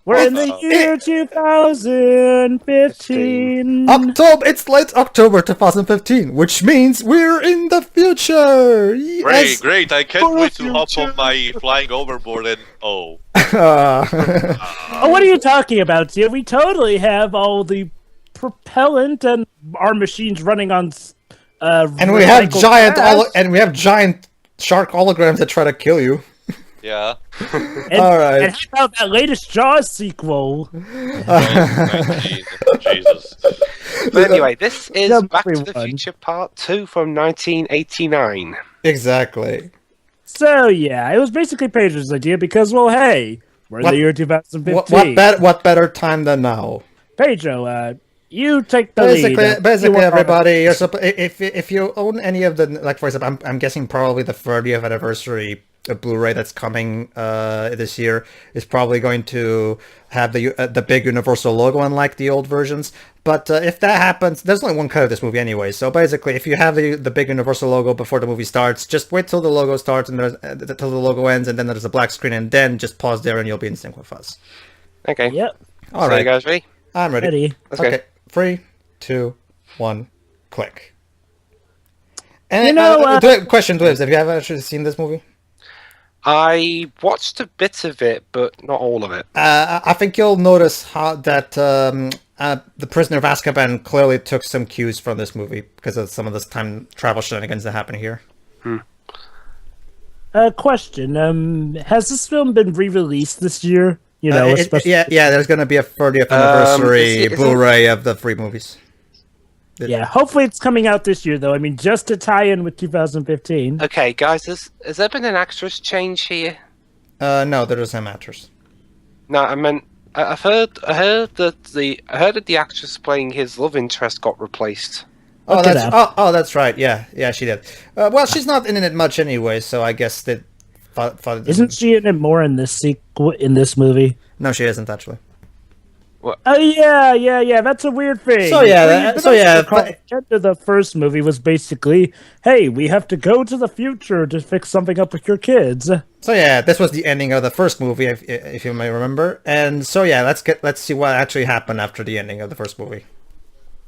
We're in the year 2015. October. It's late October 2015, which means we're in the future. Yes. Great! I can't wait to hop on my flying overboard and Oh, what are you talking about, Tia? We totally have all the propellant and our machines running on. And we have giant shark holograms that try to kill you. yeah. All right. And how about that latest Jaws sequel? Jesus. But anyway, this is Number Back to the one. Future Part 2 from 1989. Exactly. So yeah, it was basically Pedro's idea because, well, hey, we're in the year 2015. What better time than now? Pedro, you take the lead. Basically, everybody, if you own any of the, like, for example, I'm guessing probably the 30th anniversary Blu-ray that's coming this year is probably going to have the big Universal logo, unlike the old versions. But if that happens, there's only one cut of this movie anyway. So basically, if you have the big Universal logo before the movie starts, just wait till the logo starts and till the logo ends, and then there's a black screen, and then just pause there, and you'll be in sync with us. Okay. Yep. All So right, you guys ready? I'm ready. Ready. Okay. 3, 2, 1, click. And You know, question, Dwibs, have you ever actually seen this movie? I watched a bit of it, but not all of it. I think you'll notice how that the Prisoner of Azkaban clearly took some cues from this movie because of some of this time travel shenanigans that happen here. Question: has this film been re-released this year? You know, especially. Yeah. There's going to be a 30th anniversary Blu-ray of the 3 movies. Yeah, hopefully it's coming out this year, though. I mean, just to tie in with 2015. Okay, guys, has there been an actress change here? No, there is no actress. No, I meant I heard that the actress playing his love interest got replaced. That's right. Yeah, she did. Well, she's not in it much anyway, so I guess that. Isn't she in it more in this this movie? No, she isn't actually. What? Oh yeah. That's a weird thing. So yeah. The end of the first movie was basically, hey, we have to go to the future to fix something up with your kids. So yeah, this was the ending of the first movie, if you may remember. And so yeah, let's see what actually happened after the ending of the first movie.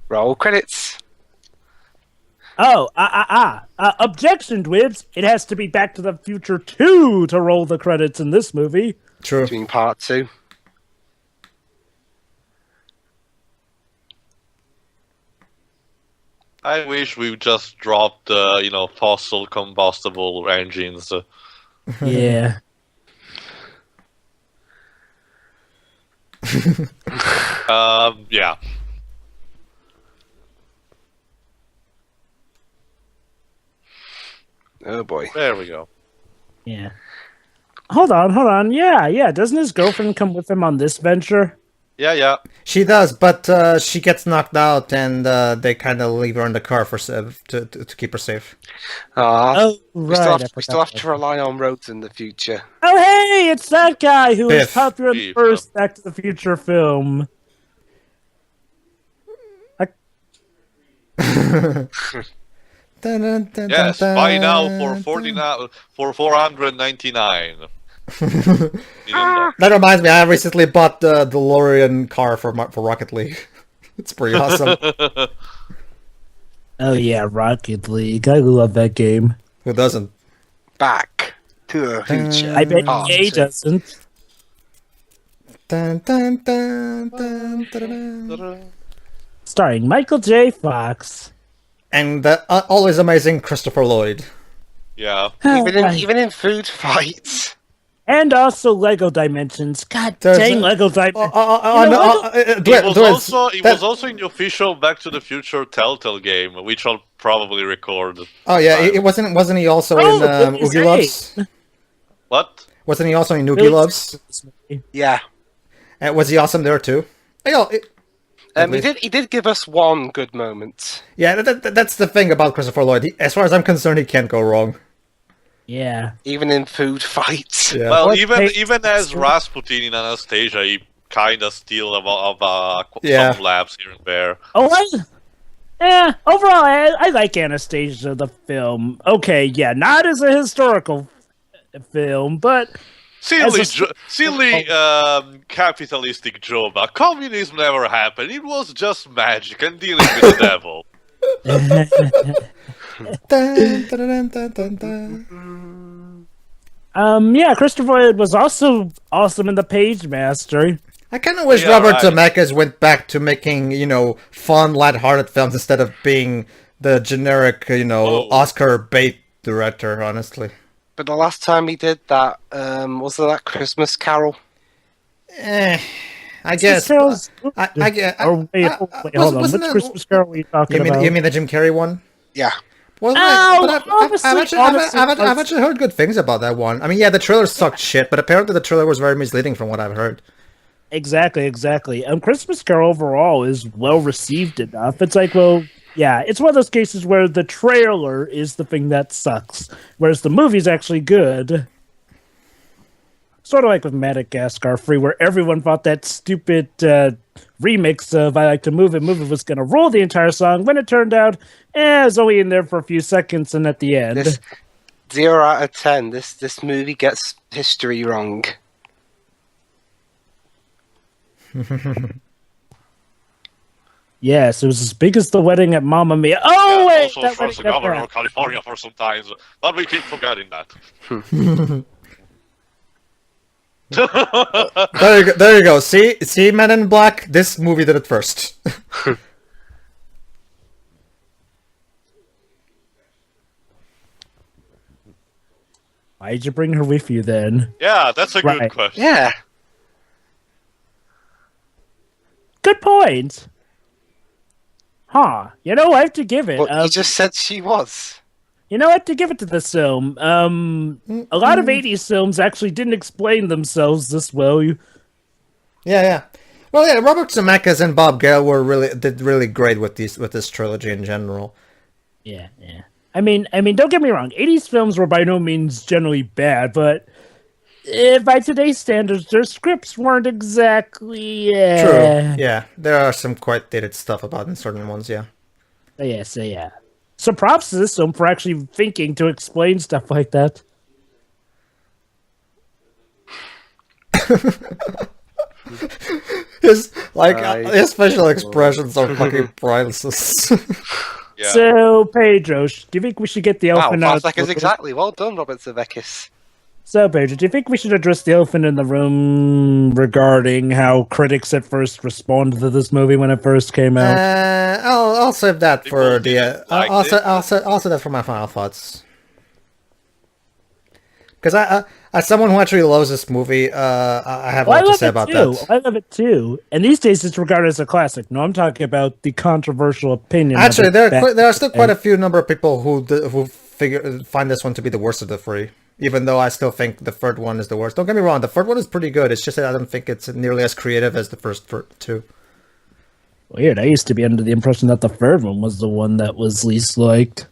Roll credits. Oh, objection, Dwibs. It has to be Back to the Future 2 to roll the credits in this movie. True. Doing part 2. I wish we just dropped, fossil combustible engines. Yeah. Yeah. Oh boy. There we go. Yeah. Hold on. Yeah. Doesn't his girlfriend come with him on this venture? Yeah. She does, but she gets knocked out, and they kind of leave her in the car to keep her safe. Oh, We right. still have to rely on roads in the future. Oh, hey, it's that guy who was Biff. popular in the first Back to the Future film. Yes, buy now for $499. That reminds me, I recently bought the DeLorean car for Rocket League. It's pretty awesome. Oh yeah, Rocket League. I love that game. Who doesn't? Back to the future. I bet Part EA 2. doesn't. Dun, dun, dun, dun, dun, dun. Starring Michael J. Fox. And the always amazing Christopher Lloyd. Yeah. Even in food fights. And also Lego Dimensions. God There's dang, a- Lego Dimensions. It was also in the official Back to the Future Telltale game, which I'll probably record. Oh yeah, it wasn't he also in it's Oogie Loves? What? Wasn't he also in Oogie Loves? Yeah. Was he awesome there too? He did give us one good moment. Yeah, that's the thing about Christopher Lloyd. As far as I'm concerned, he can't go wrong. Yeah. Even in food fights. Yeah. Well, Or even as Rasputin in Anastasia, he kind of steals some laughs here and there. Oh, overall, I like Anastasia, the film. Okay, yeah, not as a historical film, but silly capitalistic joke. Communism never happened. It was just magic and dealing with the devil. Dun, dun, dun, dun, dun, dun. Yeah, Christopher Lloyd was also awesome in The Page Master. I kind of wish Robert Zemeckis went back to making, fun, lighthearted films instead of being the generic, Oscar bait director, honestly. But the last time he did that, was it that Christmas Carol? I guess. I guess. Wait, hold on. Which Christmas Carol are you talking about? You mean the Jim Carrey one? Yeah. Well, I've actually heard good things about that one. I mean, yeah, the trailer sucked shit, but apparently the trailer was very misleading from what I've heard. Exactly. Christmas Carol overall is well received enough. It's like, well, yeah, it's one of those cases where the trailer is the thing that sucks, whereas the movie's actually good. Sort of like with Madagascar Free, where everyone thought that stupid remix of I Like to Move It was going to rule the entire song, when it turned out, it was only in there for a few seconds and at the end. 0 out of 10. This movie gets history wrong. Yes, it was as big as the wedding at Mamma Mia. Oh, wait! Also from the governor of California for some time, but we keep forgetting that. There you go. See, Men in Black. This movie did it first. Why'd you bring her with you then? Yeah, that's a good question. Yeah. Good point. Huh. You know, I have to give it. But you just said she was. You know, I have to give it to this film. A lot of 80s films actually didn't explain themselves this well. Yeah. Well, yeah, Robert Zemeckis and Bob Gale did really great with this trilogy in general. Yeah. I mean, don't get me wrong. 80s films were by no means generally bad, but by today's standards, their scripts weren't exactly... True, yeah. There are some quite dated stuff about in certain ones, yeah. Yeah. So props to this film for actually thinking to explain stuff like that. His facial expressions are fucking priceless. Yeah. So, Pedro, do you think we should get the elephant out? 5 seconds exactly. Well done, Robert Zemeckis. So, Pedro, do you think we should address the elephant in the room regarding how critics at first responded to this movie when it first came out? I'll save that for the. I'll save that for my final thoughts. Because as someone who actually loves this movie, I have a lot to say about that. I love it too. And these days, it's regarded as a classic. No, I'm talking about the controversial opinion. Actually, there are still quite a few number of people who find this one to be the worst of the three. Even though I still think the third one is the worst. Don't get me wrong, the third one is pretty good. It's just that I don't think it's nearly as creative as the first two. Weird. I used to be under the impression that the third one was the one that was least liked.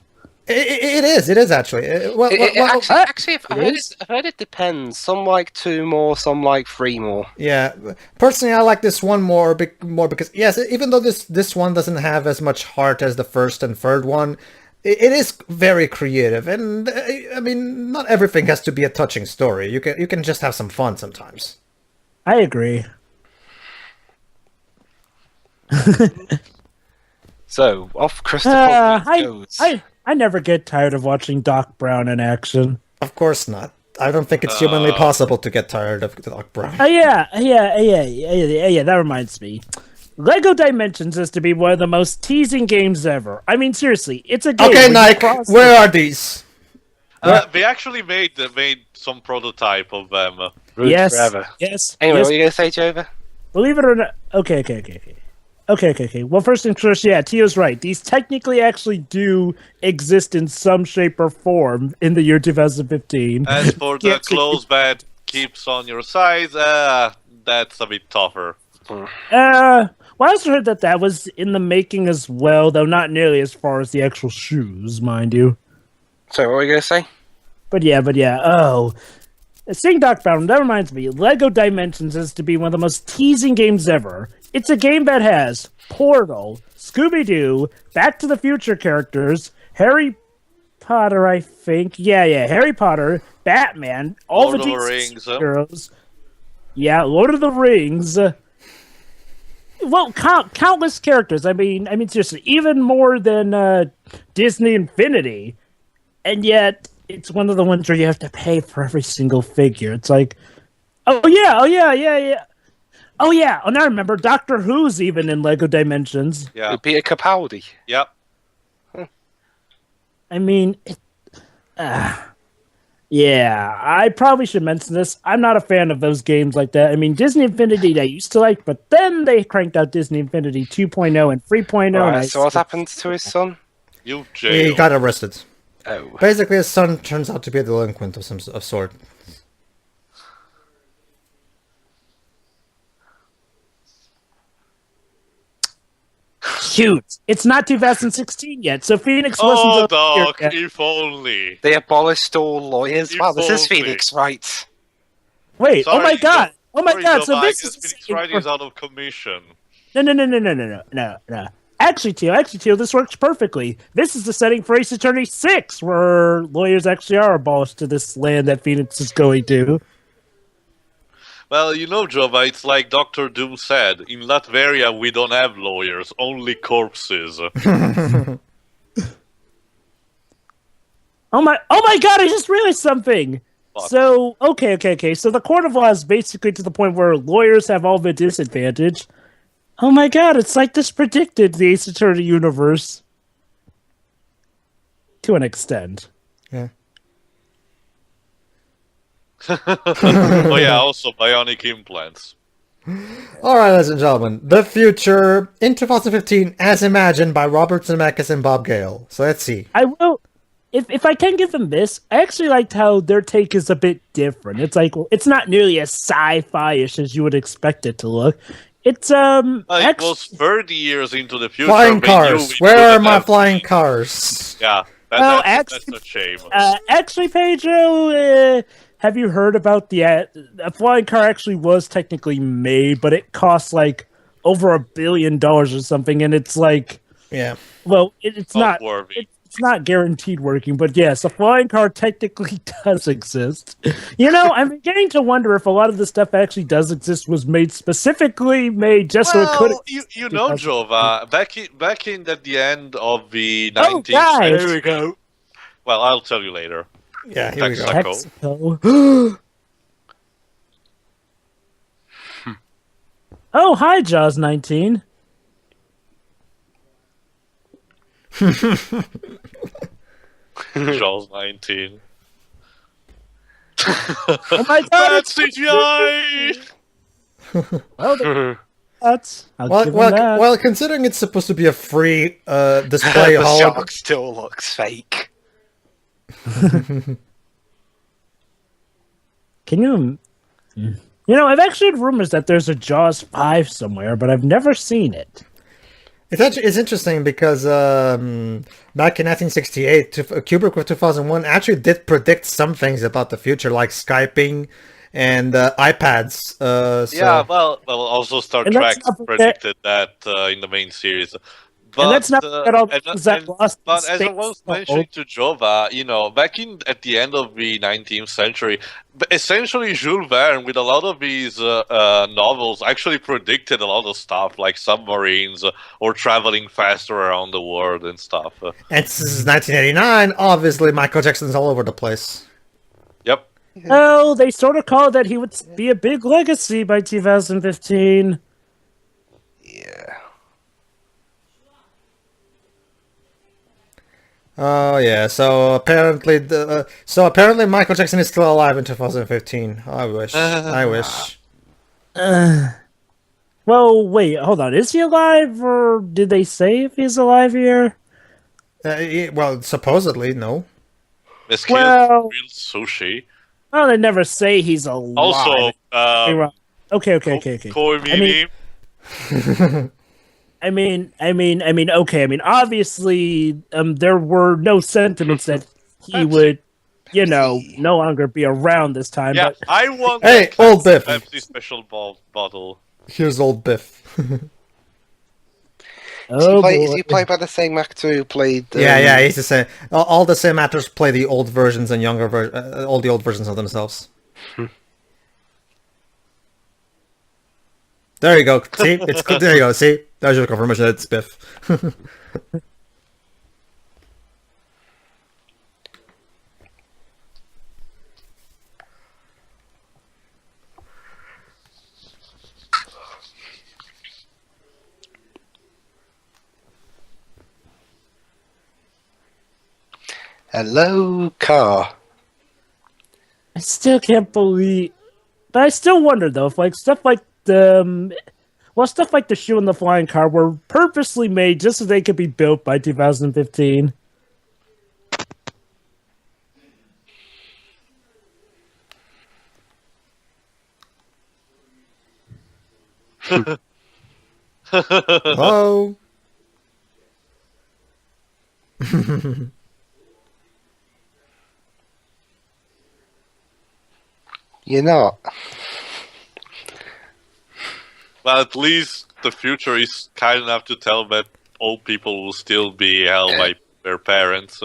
It is actually. Actually, I've heard it depends. Some like 2 more, some like 3 more. Yeah, personally, I like this one more because yes, even though this one doesn't have as much heart as the first and third one, it is very creative, and I mean, not everything has to be a touching story. You can just have some fun sometimes. I agree. So off Christopher goes. I never get tired of watching Doc Brown in action. Of course not. I don't think it's humanly possible to get tired of Doc Brown. Yeah. That reminds me. Lego Dimensions is to be one of the most teasing games ever. I mean, seriously, it's a game. Okay, Nike, where are these? They actually made some prototype of them. Yes. Forever. Yes. Anyway, yes. what are you going to say, Jova? Believe it or not. Okay. Well, first things first, yeah, Tio's right. These technically actually do exist in some shape or form in the year 2015. As for the clothes that keeps on your sides, that's a bit tougher. Well, I also heard that was in the making as well, though not nearly as far as the actual shoes, mind you. So, what were you going to say? But yeah. Oh. Seeing Doc Brown, that reminds me, Lego Dimensions is to be one of the most teasing games ever. It's a game that has Portal, Scooby-Doo, Back to the Future characters, Harry Potter, I think. Yeah, Harry Potter, Batman, all Lord the of the DC Rings. heroes. Yeah, Lord of the Rings. Well, countless characters. I mean, seriously, even more than Disney Infinity, and yet it's one of the ones where you have to pay for every single figure. It's like, oh yeah. Oh yeah. Oh, now I remember Doctor Who's even in Lego Dimensions. Yeah. Peter Capaldi. Yep. I mean, yeah, I probably should mention this. I'm not a fan of those games like that. I mean, Disney Infinity I used to like, but then they cranked out Disney Infinity 2.0 and 3.0. Right, so what happened to his son? You He jail. got arrested. Oh. Basically, his son turns out to be a delinquent of some sort. Shoot, it's not 2016 yet, so Phoenix Oh, wasn't. dog, Yet. if only. They abolished all lawyers. If Wow, this is only. Phoenix Wright. Wait, oh my god! Oh my Sorry, god! Joe, So I this guess is Phoenix Wright is out of commission. No. Actually, Teal, this works perfectly. This is the setting for Ace Attorney 6, where lawyers actually are abolished to this land that Phoenix is going to. Well, you know, Jova, it's like Dr. Doom said. In Latveria, we don't have lawyers, only corpses. Oh my god, I just realized something! What? So, okay. So the court of law is basically to the point where lawyers have all the disadvantage. Oh my god, it's like this predicted the Ace Attorney universe. To an extent. Yeah. Oh yeah, also bionic implants. All right, ladies and gentlemen, the future in 2015, as imagined by Robert Zemeckis and Bob Gale. So let's see. I will, if I can give them this, I actually liked how their take is a bit different. It's like, well, it's not nearly as sci-fi-ish as you would expect it to look. It's It was 30 years into the future. Flying they cars. knew we Where are couldn't my have- flying cars? Yeah, Well, that's actually- a shame. actually, Pedro, have you heard about a flying car actually was technically made, but it costs like over $1 billion or something, and it's like, Yeah. well, it's not. Worthy. It's not guaranteed working, but yes, a flying car technically does exist. You know, I'm beginning to wonder if a lot of the stuff actually does exist was specifically made just so it could. You know, Jova, back in at the end of the Oh, 19th guys. century. There we go. Well, I'll tell you later. Yeah, here we go. Texaco. Texaco. Oh, hi, Jaws 19. Jaws 19. Oh my god, Bad it's CGI! well, that's Well, considering it's supposed to be a free display The hall. shark still looks fake. Can you? You know, I've actually heard rumors that there's a Jaws 5 somewhere, but I've never seen it. It's interesting because back in 1968, Kubrick with 2001 actually did predict some things about the future, like Skyping and iPads. So... Yeah, well, also Star And Trek let's not forget- predicted that in the main series. But, And let's not forget all the things that lost in but as I space. was mentioning to Jova, you know, back at the end of the 19th century, essentially Jules Verne, with a lot of these novels, actually predicted a lot of stuff, like submarines or traveling faster around the world and stuff. And since 1989, obviously Michael Jackson's all over the place. Yep. Well, they sort of called that he would be a big legacy by 2015. Yeah. Oh yeah, so apparently Michael Jackson is still alive in 2015. I wish. I wish. Well, wait, hold on. Is he alive, or did they say if he's alive here? Well, supposedly no. Musketeers Well- real sushi. Well, they never say he's alive. Also, Okay. Koi Mini. Obviously, there were no sentiments that he would, no longer be around this time. Yeah, But I want Hey, that old Biff. Pepsi special bottle. Here's old Biff. Oh Is boy. he played by the same actor who played? Yeah, he's the same. All the same actors play the old versions and all the old versions of themselves. There you go. See, there you go. See, there's your confirmation that it's Biff. Hello, car. I still can't believe, but I still wonder though if like stuff like the stuff like the shoe and the flying car were purposely made just so they could be built by 2015. Hello. You're not. Well, at least the future is kind enough to tell that old people will still be held by their parents.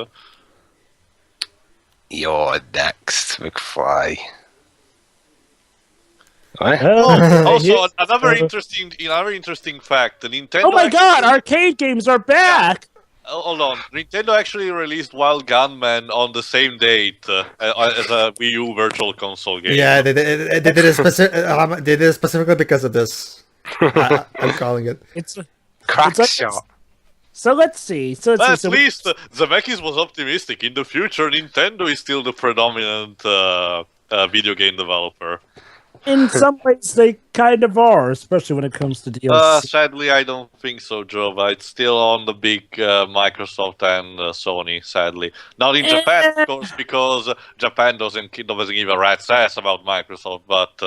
You're next, McFly. What? Also, another interesting fact: the Nintendo. Oh my God! Arcade games are back. Hold on, Nintendo actually released Wild Gunman on the same date as a Wii U Virtual Console game. Yeah, they did it specifically because of this. I'm calling it. It's Crack like- shot. so let's see. But at least Zemeckis was optimistic. In the future, Nintendo is still the predominant video game developer. in some ways they kind of are, especially when it comes to DLC. Sadly, I don't think so, Joe. But it's still on the big Microsoft and Sony. Sadly, not in Japan, of course, because Japan doesn't give a rat's ass about Microsoft. But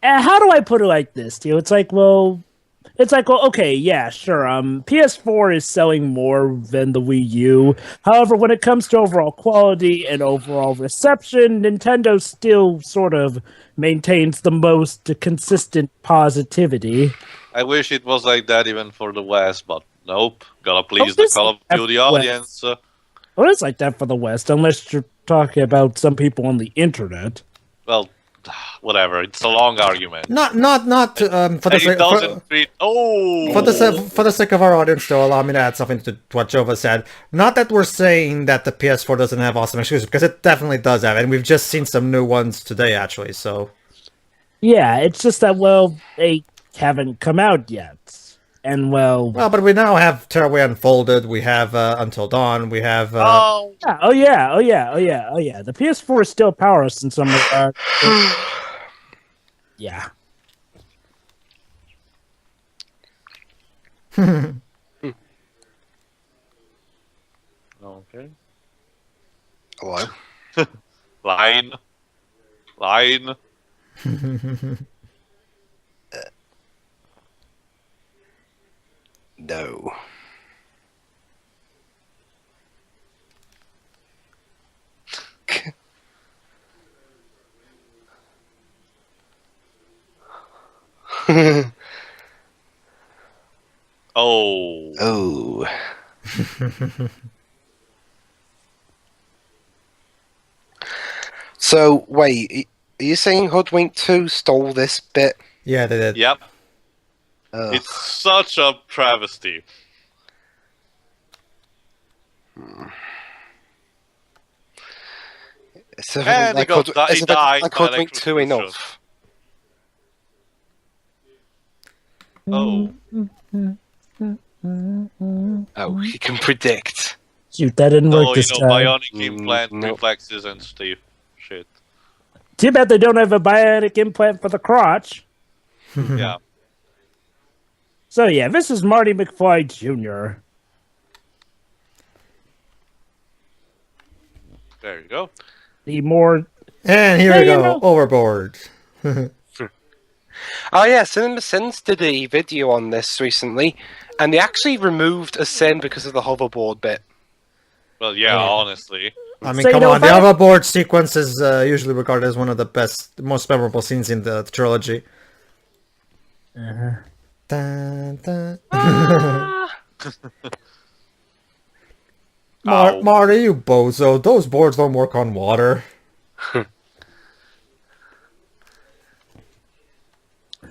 How do I put it like this, Tio? It's like, well, okay, yeah, sure. PS4 is selling more than the Wii U. However, when it comes to overall quality and overall reception, Nintendo still sort of maintains the most consistent positivity. I wish it was like that even for the West. But nope, gotta please the this Call of Duty West. audience. Well, it's like that for the West, unless you're talking about some people on the internet. Well, whatever. It's a long argument. Not for the And it sake doesn't treat. Oh, for the sake of our audience, though, allow me to add something to what Jova said. Not that we're saying that the PS4 doesn't have awesome exclusives, because it definitely does have, and we've just seen some new ones today, actually. So Yeah, it's just that, well, they haven't come out yet. And, well, but we now have Tearaway Unfolded. We have Until Dawn. We have. yeah, oh yeah. The PS4 is still powerless in some regard. Yeah. okay. Hello. Line. No. Oh. Oh. So, wait, are you saying Hoodwink 2 stole this bit? Yeah, they did. Yep. Ugh. It's such a travesty. Is And like it got is it died like by Hoodwink 2 electrocution. enough? Oh. Oh, he can predict. Shoot, that didn't work Oh, this time. bionic implant no. reflexes and stuff. Shit. Too bad they don't have a bionic implant for the crotch. Yeah. So yeah, this is Marty McFly Jr. There you go. The more And here Yeah, we you go. know. Overboard. Oh yeah, Cinema Sins did a video on this recently, and they actually removed a sin because of the hoverboard bit. Well, yeah, honestly. I mean, So, you come know, on. if The I- overboard sequence is usually regarded as one of the most memorable scenes in the trilogy. Dun, dun. Ow. Marty, you bozo. Those boards don't work on water.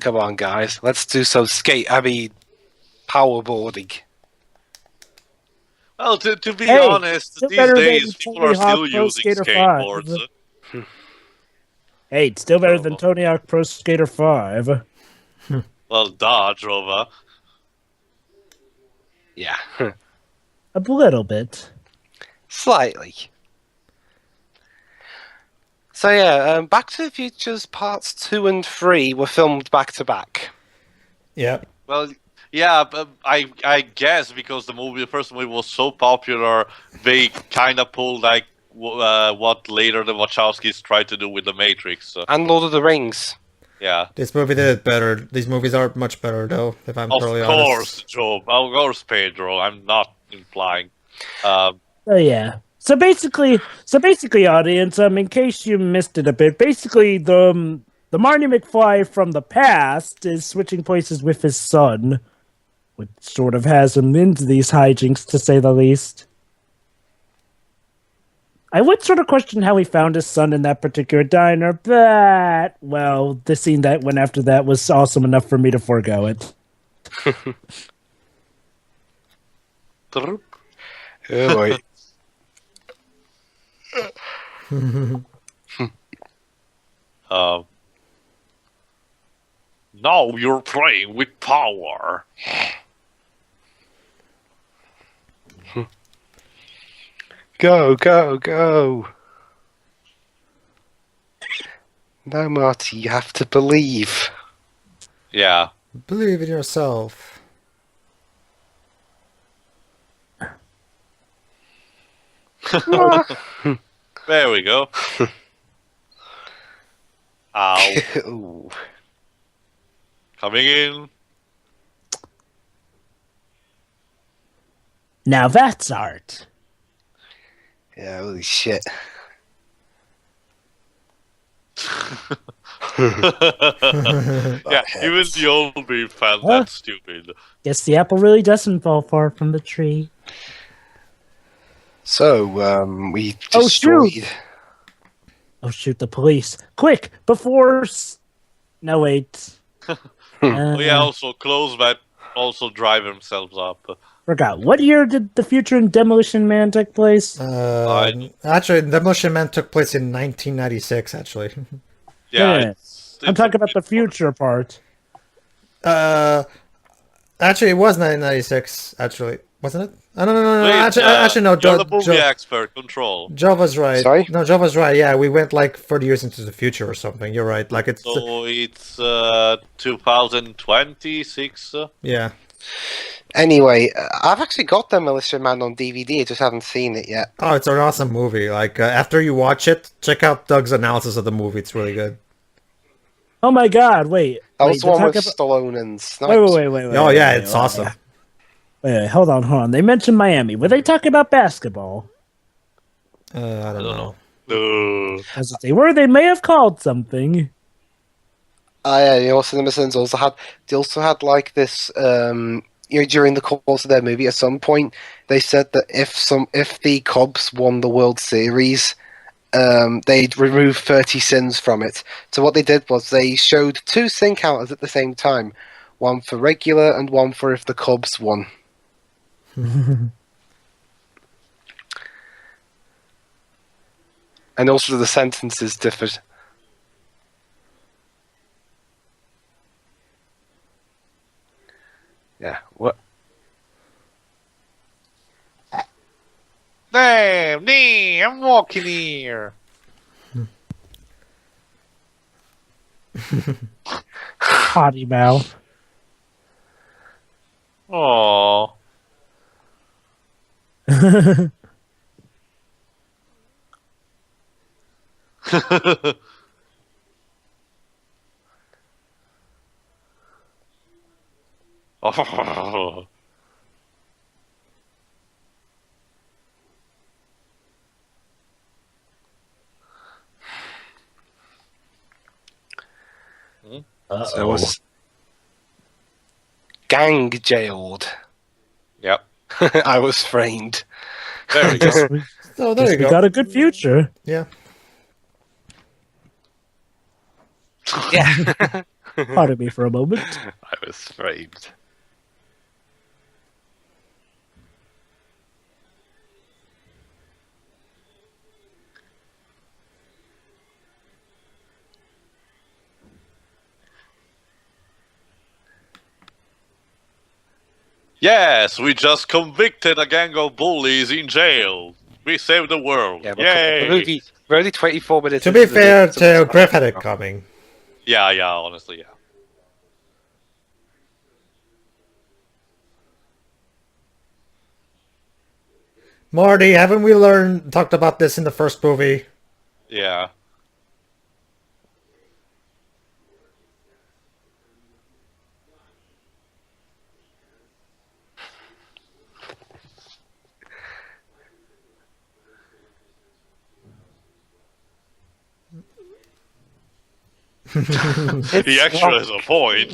Come on, guys. Let's do some powerboarding. Well, to be Hey, honest, still these better days than people Tony are Hawk still Pro using Skater 5. skateboards. Hey, it's still better than Oh. Tony Hawk Pro Skater 5. Well, duh, Drova. Yeah. A little bit. Slightly. So yeah, Back to the Future's parts 2 and 3 were filmed back to back. Yeah. Well, yeah, but I guess because the first movie was so popular, they kind of pulled like what later the Wachowskis tried to do with the Matrix. And Lord of the Rings. Yeah, This movie did it better. These movies are much better, though, if I'm of totally course, honest. Joe. Of course, Pedro. I'm not implying. Oh yeah. So basically, audience, in case you missed it a bit, basically the Marty McFly from the past is switching places with his son, which sort of has him into these hijinks, to say the least. I would sort of question how he found his son in that particular diner, but, well, the scene that went after that was awesome enough for me to forego it. Oh boy. Now you're playing with power. Go, go, go. No, Marty, you have to believe. Yeah. Believe in yourself. There we go. Ow. Ooh. Coming in. Now that's art. Yeah, holy shit. Yeah, even the old me found Huh? that stupid. Guess the apple really doesn't fall far from the tree. So, we Oh, shoot. destroyed... Oh shoot, the police. Quick, before... No, wait. Oh yeah, also Closebat also drive themselves up. Forgot. What year did the Future and Demolition Man take place? Actually, Demolition Man took place in 1996, actually. Yeah, Yeah. it's I'm a talking about bit the future part. Actually, it was 1996, actually. Wasn't it? Oh, no. Wait, Actually, no. you're the movie expert. Control. Java's right. Sorry? No, Java's right. Yeah, we went like 30 years into the future or something. You're right. Like it's So it's 2026. yeah. Anyway, I've actually got Demolition Man on DVD, I just haven't seen it yet. Oh, it's an awesome movie. Like after you watch it, check out Doug's analysis of the movie. It's really good. Oh my god, wait. That was the one with about... Stallone and Snipes. Wait. Oh yeah, it's awesome. Wait, hold on. They mentioned Miami. Were they talking about basketball? I don't know. As if they were, they may have called something. Yeah, you know, CinemaSins also had like this, during the course of their movie, at some point, they said that if the Cubs won the World Series, they'd remove 30 sins from it. So what they did was they showed 2 sin counters at the same time, one for regular and one for if the Cubs won. And also the sentences differed. Yeah, what? Damn, I'm walking here. Potty mouth. Oh. Oh. So it was gang jailed. Yep. I was framed. There we go. Guess we, So there guess you we go. got a good future. Yeah. Yeah. Pardon me for a moment. I was framed. Yes, we just convicted a gang of bullies in jail. We saved the world. Yeah, Yay! we're only 24 minutes. To be into the fair, video, so- Griff had it coming. Yeah, honestly, yeah. Marty, haven't we talked about this in the first movie? Yeah. He actually has a point.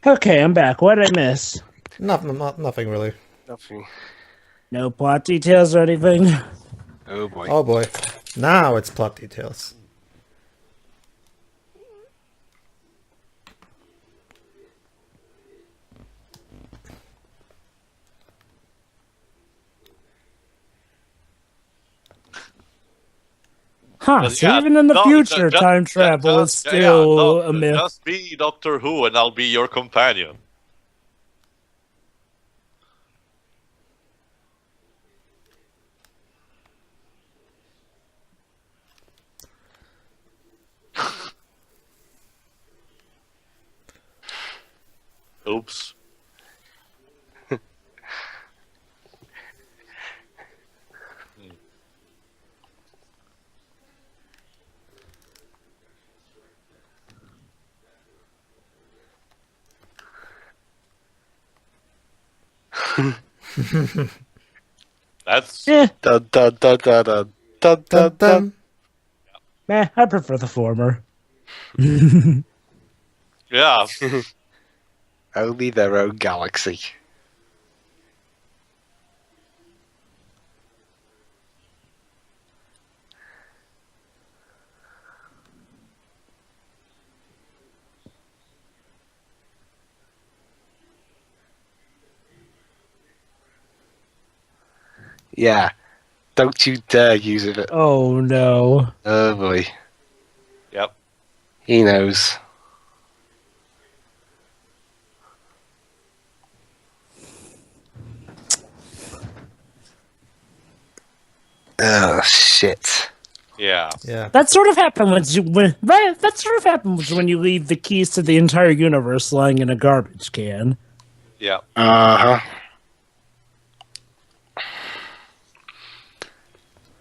Okay, I'm back. What did I miss? Nothing really. Nothing. No plot details or anything? Oh boy. Oh boy. Now it's plot details. Huh, But so yeah, even in the no, future, time travel is still a myth. Just be Doctor Who and I'll be your companion. Oops. That's Eh, Dun, dun, dun, dun, dun, dun, Dun, dun, dun. dun. meh, I prefer the former. yeah. Only their own galaxy. Yeah. Don't you dare use it. Oh no. Oh boy. Yep. He knows. Oh shit. Yeah. Yeah. That sort of happens that sort of happens when you leave the keys to the entire universe lying in a garbage can. Yeah. Uh-huh.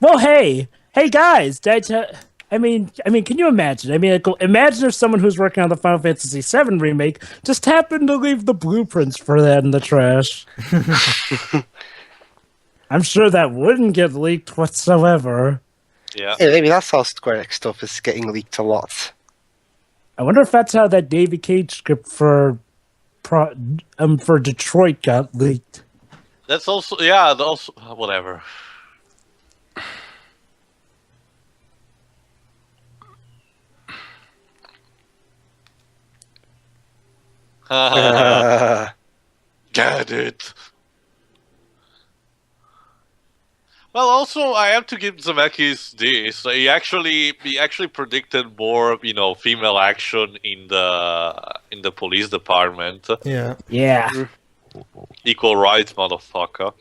Well, hey guys, I mean, can you imagine? I mean, like, imagine if someone who's working on the Final Fantasy VII remake just happened to leave the blueprints for that in the trash. I'm sure that wouldn't get leaked whatsoever. Yeah. Yeah, maybe that's how Square Enix stuff is getting leaked a lot. I wonder if that's how that David Cage script for Detroit got leaked. That's also whatever. Get it. Well, also I have to give Zemeckis this. He actually predicted more, female action in the police department. Yeah. Yeah. Equal rights, motherfucker.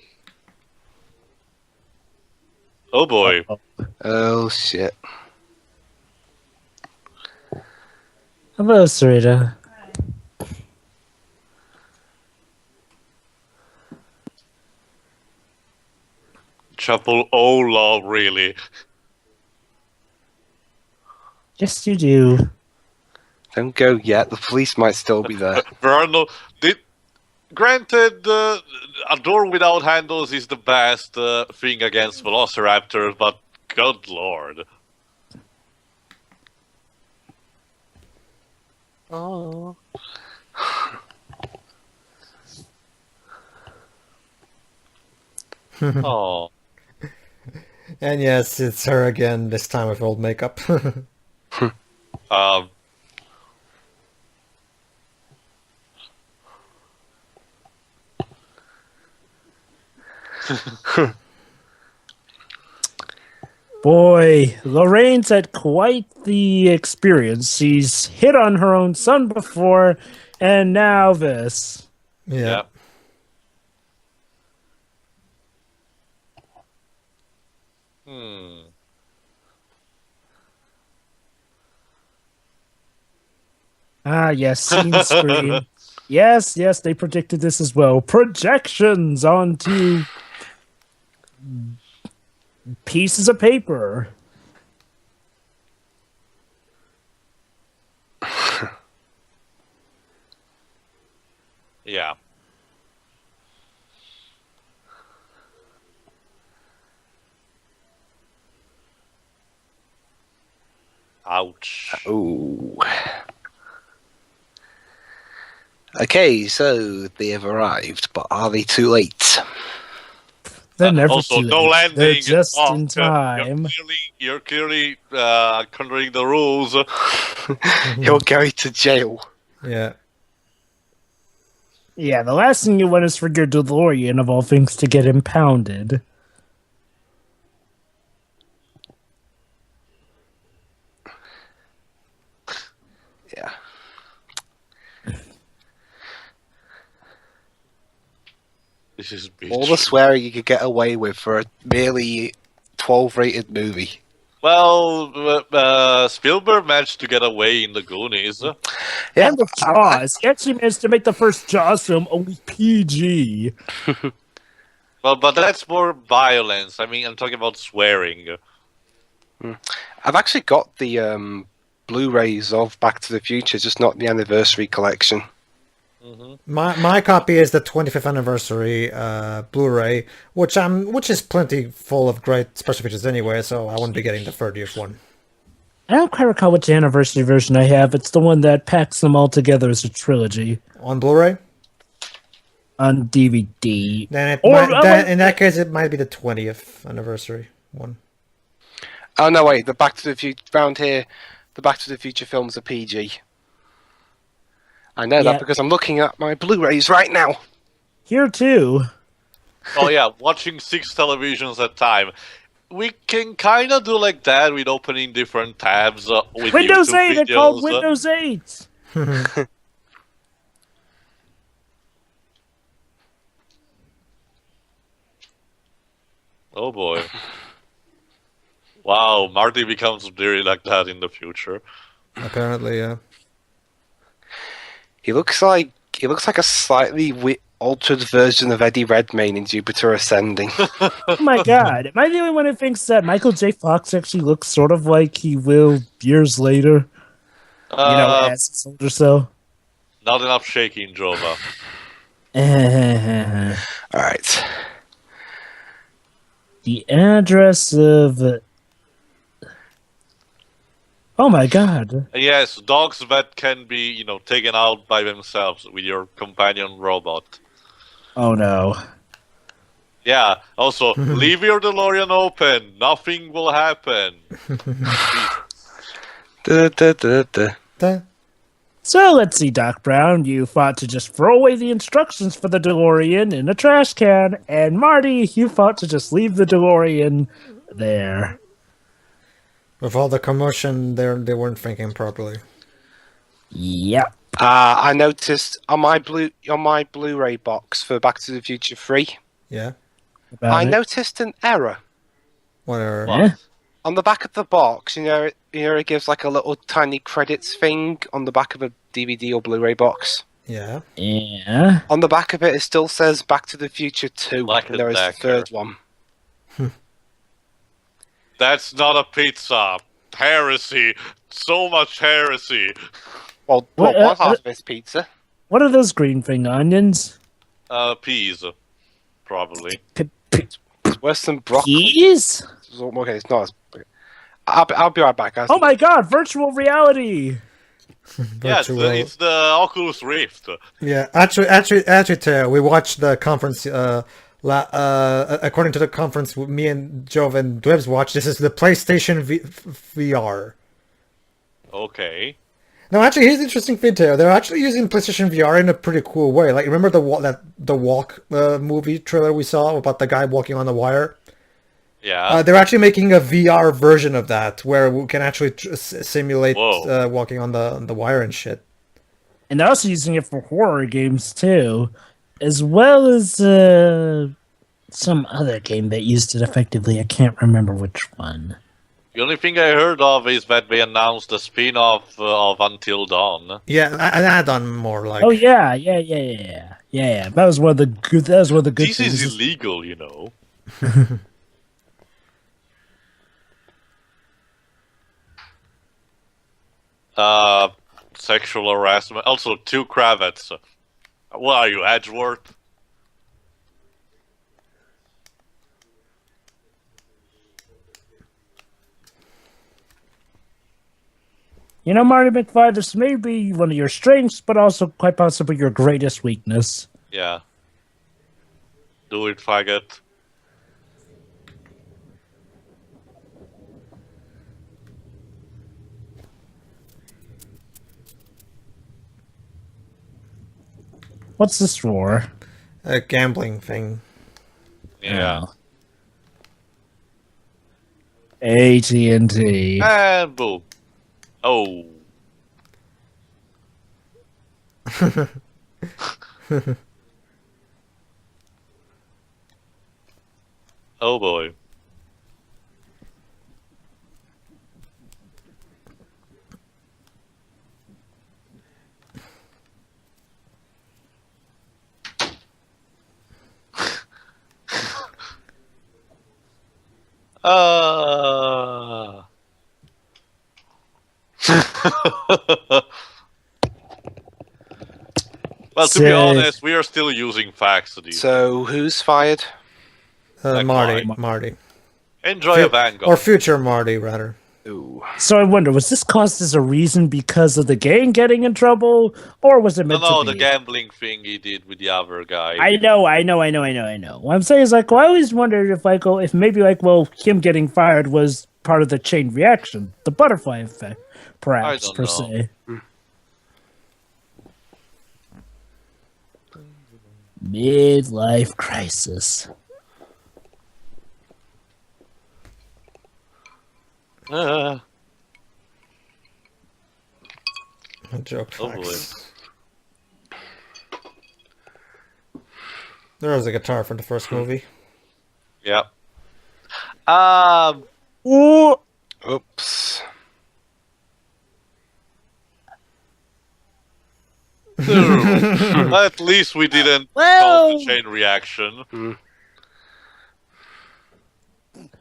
Oh boy. Oh shit. Hello, Sarita. Chapel Ola, really. Yes, you do. Don't go yet. The police might still be there. Vernal, granted, a door without handles is the best thing against Velociraptors, but good lord. Oh. Oh. And yes, it's her again, this time with old makeup. Um. Boy, Lorraine's had quite the experience. She's hit on her own son before, and now this. Yeah. Hmm. Ah, yes, scene screen. Yes, they predicted this as well. Projections onto pieces of paper. Yeah. Ouch. Ooh. Okay, so they have arrived, but are they too late? They're never Also, too no late. landing. They're just Oh, in time. You're clearly contradicting the rules. He'll go to jail. Yeah. Yeah, the last thing you want is for your DeLorean, of all things, to get impounded. Yeah. This is All the swearing you could get away with for a merely 12-rated movie. Well, Spielberg managed to get away in the Goonies. Yeah, And with Jaws. He actually managed to make the first Jaws film only PG. Well, but that's more violence. I mean, I'm talking about swearing. I've actually got the Blu-rays of Back to the Future, just not the anniversary collection. My copy is the 25th anniversary Blu-ray, which is plenty full of great special features anyway, so I wouldn't be getting the 30th one. I don't quite recall which anniversary version I have. It's the one that packs them all together as a trilogy. On Blu-ray? On DVD. Then in that case, it might be the 20th anniversary one. Oh no, wait, the Back to the Future round here, the Back to the Future films are PG. I know that because I'm looking at my Blu-rays right now. Here too. Oh yeah, watching 6 televisions at a time. We can kind of do like that with opening different tabs with Windows YouTube 8! They're videos. called Windows 8! Oh boy. Wow, Marty becomes really like that in the future. Apparently, yeah. He looks like a slightly altered version of Eddie Redmayne in Jupiter Ascending. Oh my god. Am I the only one who thinks that Michael J. Fox actually looks sort of like he will years later? As a soldier so? Not enough shaking, Jova. Alright. The address of... Oh my god. Yes, dogs that can be, taken out by themselves with your companion robot. Oh no. Yeah, also, leave your DeLorean open. Nothing will happen. So let's see, Doc Brown. You fought to just throw away the instructions for the DeLorean in a trash can. And Marty, you fought to just leave the DeLorean there. With all the commotion, they weren't thinking properly. Yep. I noticed on my Blu-ray box for Back to the Future 3, Yeah. I noticed an error. What error? Yeah. On the back of the box, it gives like a little tiny credits thing on the back of a DVD or Blu-ray box. Yeah. Yeah. On the back of it, it still says Back to the Future 2, Like and a there is the Decker. third one. That's not a pizza. Heresy. So much heresy. Well, What, one half of it's pizza. What are those green thing onions? Peas. Probably. It's worse than broccoli. Peas? Okay, it's not as... I'll be right back, guys. Oh my god, virtual reality! Yeah, Virtual. it's the Oculus Rift. Yeah, actually, Teo, we watched the conference. According to the conference, me and Jove and Dwebs watched. This is the PlayStation VR. Okay. No, actually, here's the interesting thing, Teo. They're actually using PlayStation VR in a pretty cool way. Like, remember the Walk movie trailer we saw about the guy walking on the wire? Yeah. They're actually making a VR version of that where we can actually simulate walking on the wire and shit. And they're also using it for horror games too, as well as some other game that used it effectively. I can't remember which one. The only thing I heard of is that they announced a spin-off of Until Dawn. Yeah, an add-on more like. Oh yeah. That was one of the good. That was one of the good This things. is illegal, you know. Sexual harassment. Also, 2 cravats. What are you, Edgeworth? You know, Marty McFly, this may be one of your strengths, but also quite possibly your greatest weakness. Yeah. Do it, faggot. What's this for? A gambling thing. Yeah. AT&T. And boom. Oh. Oh boy. Uh... Well, to be Sick. honest, we are still using fax these. So who's fired? Like Marty. Enjoy a Vanguard. Or future Marty, rather. Ooh. So I wonder, was this caused as a reason because of the gang getting in trouble, or was it meant No, to be? the gambling thing he did with the other guy. I know. What I'm saying is, like, well, I always wondered if maybe, him getting fired was part of the chain reaction, the butterfly effect, perhaps, I don't per know. se. Midlife crisis. A joke. Oh boy. There was a guitar from the first movie. Yeah. Ooh. Oops. At least we didn't Well- cause a chain reaction. Mm.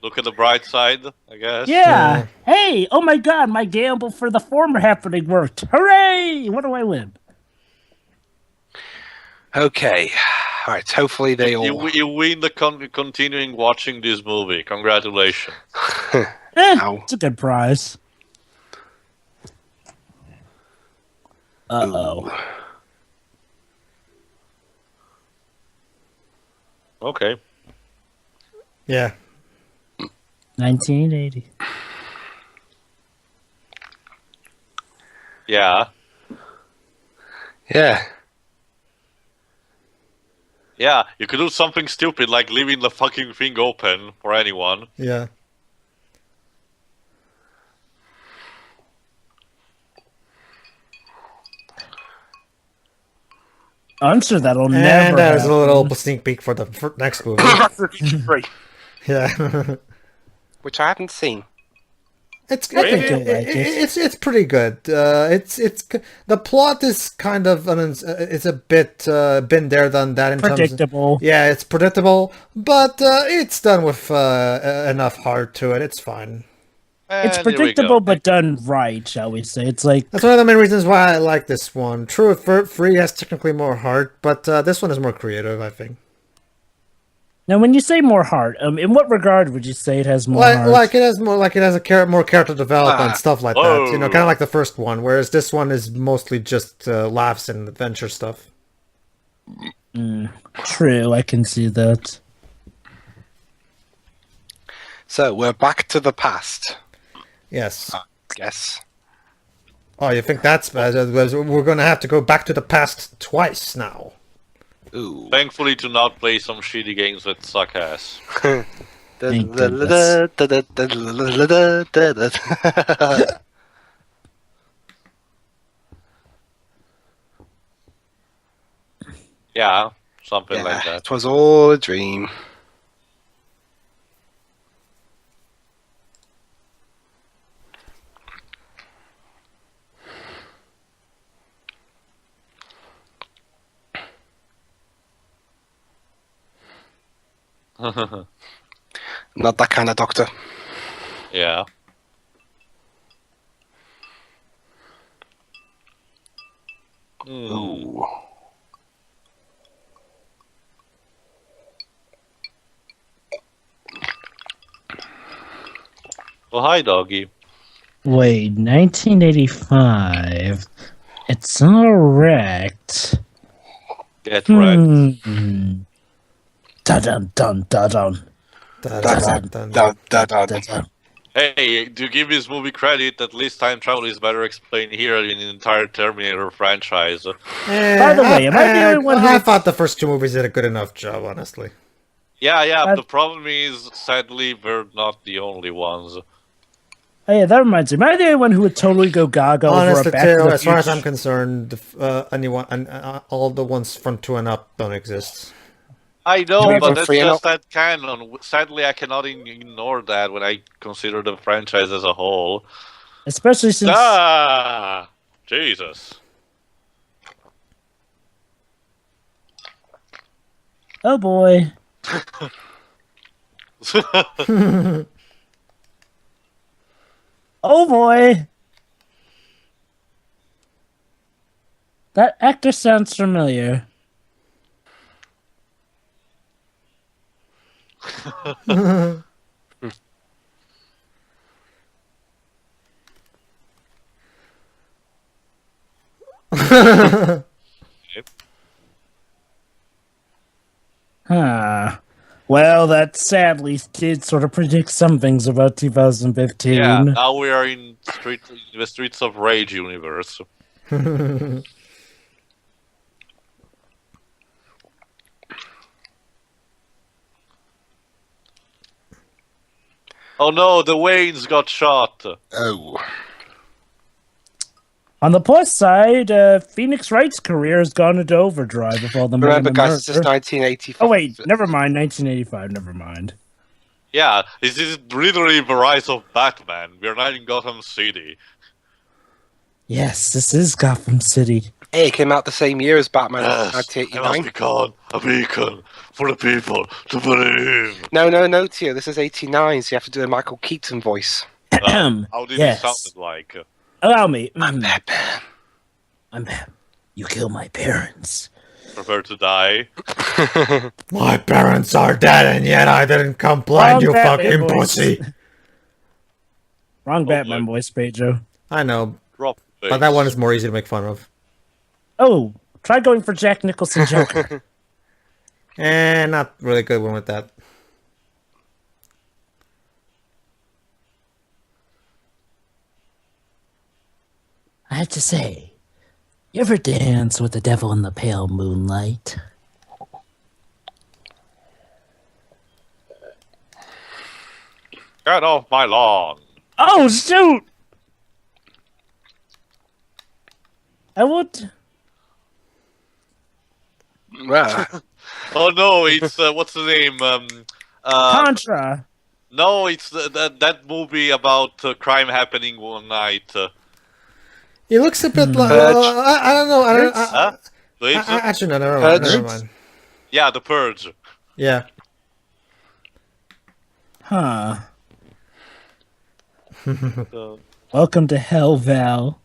Look at the bright side, I guess. Yeah. Hey, oh my god, my gamble for the former happening worked. Hooray! What do I win? Okay. All right. Hopefully they all. You win the continuing watching this movie. Congratulations. Ow. It's a good prize. Uh-oh. Okay. Yeah. 1980. Yeah. Yeah. Yeah, you could do something stupid like leaving the fucking thing open for anyone. Yeah. I'm sure that'll never And there's a happen. little sneak peek for the next movie. Yeah. Which I haven't seen. It's I think you'll like it. it's pretty good. It's the plot is kind of it's a bit been there, done that in Predictable. terms of, yeah, it's predictable, but it's done with enough heart to it. It's fine. It's And here we predictable, go. but done right, shall we say. It's like, That's one of the main reasons why I like this one. True, 3 has technically more heart, but this one is more creative, I think. Now, when you say more heart, in what regard would you say it has more heart? Like it has more character development, stuff like that. You know, Oh. kind of like the first one. Whereas this one is mostly just laughs and adventure stuff. True, I can see that. So we're back to the past. Yes. Yes. Oh, you think that's bad? We're going to have to go back to the past twice now. Ooh. Thankfully, to not play some shitty games that suck ass. Thank goodness. Yeah, something Yeah, like that. it was all a dream. Not that kind of doctor. Yeah. Ooh. Well, hi, doggy. Wait, 1985. It's all wrecked. Get wrecked. Dun dun dun dun dun. Dun. Hey, to give this movie credit, at least time travel is better explained here in the entire Terminator franchise. By the way, am I the only one who- I thought the first two movies did a good enough job, honestly. Yeah, the problem is, sadly, we're not the only ones. Oh yeah, that reminds me. Am I the only one who would totally go gaga over Honestly, a Back to too, the as far as Future? I'm concerned, all the ones from 2 and up don't exist. I know, Even but that's free just that canon. Sadly, I cannot ignore that when I consider the franchise as a whole. Especially since Jesus. oh boy. Oh boy. That actor sounds familiar. Huh. Well, that sadly did sort of predict some things about 2015. Yeah, now we are in the Streets of Rage universe. Oh no, the Waynes got shot. Oh. On the plus side, Phoenix Wright's career has gone into overdrive with all the Remember, Murder. guys, this is 1985. Oh wait, never mind. 1985. Never mind. Yeah, this is literally the rise of Batman. We are not in Gotham City. Yes, this is Gotham City. Hey, it came out the same year as Batman, Yes, I must 1989. become a beacon for the people to believe. No, Tio, this is 89, so you have to do a Michael Keaton voice. How did Yes. it sound like? Allow me. I'm Batman. I'm Batman. You killed my parents. Prepare to die. My parents are dead, and yet I didn't complain, Wrong you Batman fucking voice. pussy. Wrong Oh, Batman boy. voice, Pedro. I know, Drop face. but that one is more easy to make fun of. Oh, try going for Jack Nicholson Joker. And not really good one with that. I have to say, you ever dance with the devil in the pale moonlight? Get off my lawn. Oh, shoot! I would. Well, Oh no, it's what's the name? Contra. No, it's that movie about crime happening one night. He looks a bit like... Purge. I don't know. Huh? Please? Actually, no, never mind. Purge? Never mind. Yeah, The Purge. Yeah. Huh. Uh, Welcome to Hell, Val.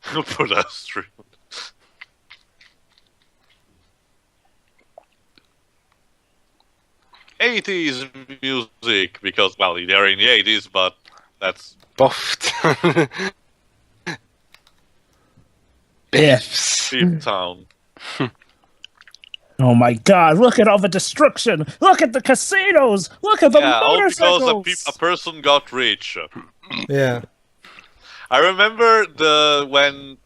pedestrian. 80s music because, well, they're in the 80s, but that's Buffed. Yeah. Beef Town. Oh my god, look at all the destruction! Look at the casinos! Look at the Yeah, all because motorcycles! a person got rich. Yeah. I remember when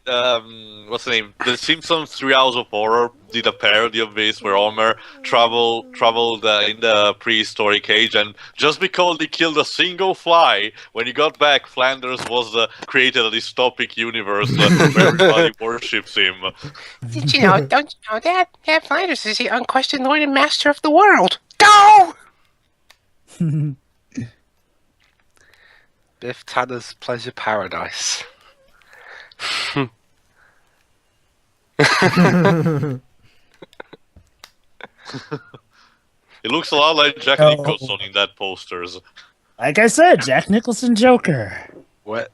what's the name? The Simpsons 3 Hours of Horror did a parody of this where Homer traveled in the prehistoric age, and just because he killed a single fly, when he got back, Flanders was created a dystopic universe where everybody worships him. Did you know? Don't you know that Flanders is the unquestioned Lord and Master of the world? Go! Biff Tanner's Pleasure Paradise. It looks a lot like Jack Oh. Nicholson in that posters. Like I said, Jack Nicholson Joker. What?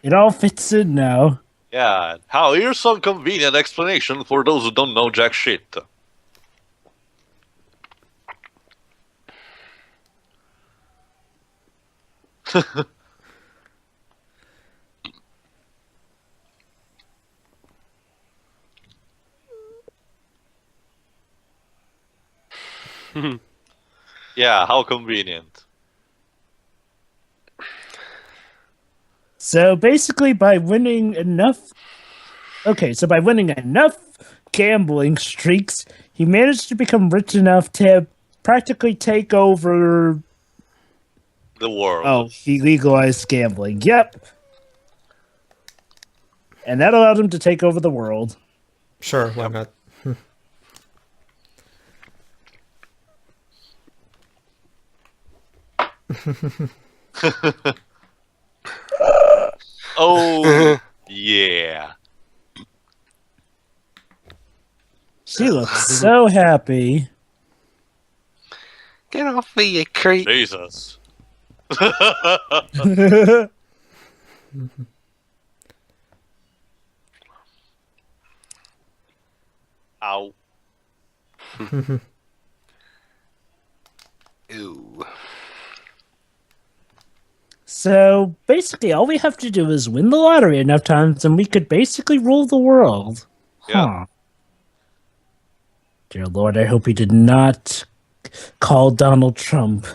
It all fits in now. Yeah, how here's some convenient explanation for those who don't know jack shit. Yeah, how convenient. So basically, by winning enough. Okay, so by winning enough gambling streaks, he managed to become rich enough to practically take over. The world. Oh, he legalized gambling. Yep. And that allowed him to take over the world. Sure, why not? Oh, yeah. She looks so happy. Get off me, you creep. Jesus. Ow. Ooh. So basically, all we have to do is win the lottery enough times, and we could basically rule the world. Yeah. Dear Lord, I hope he did not call Donald Trump.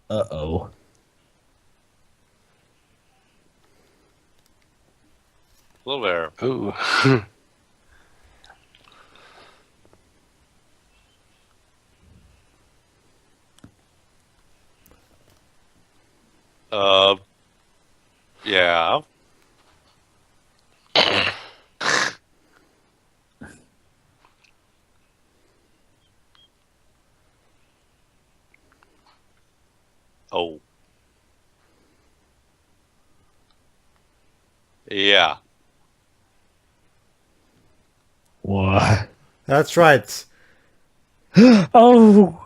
Uh-oh. Hello there. Ooh. Yeah. Oh. Yeah. What? That's right. Oh!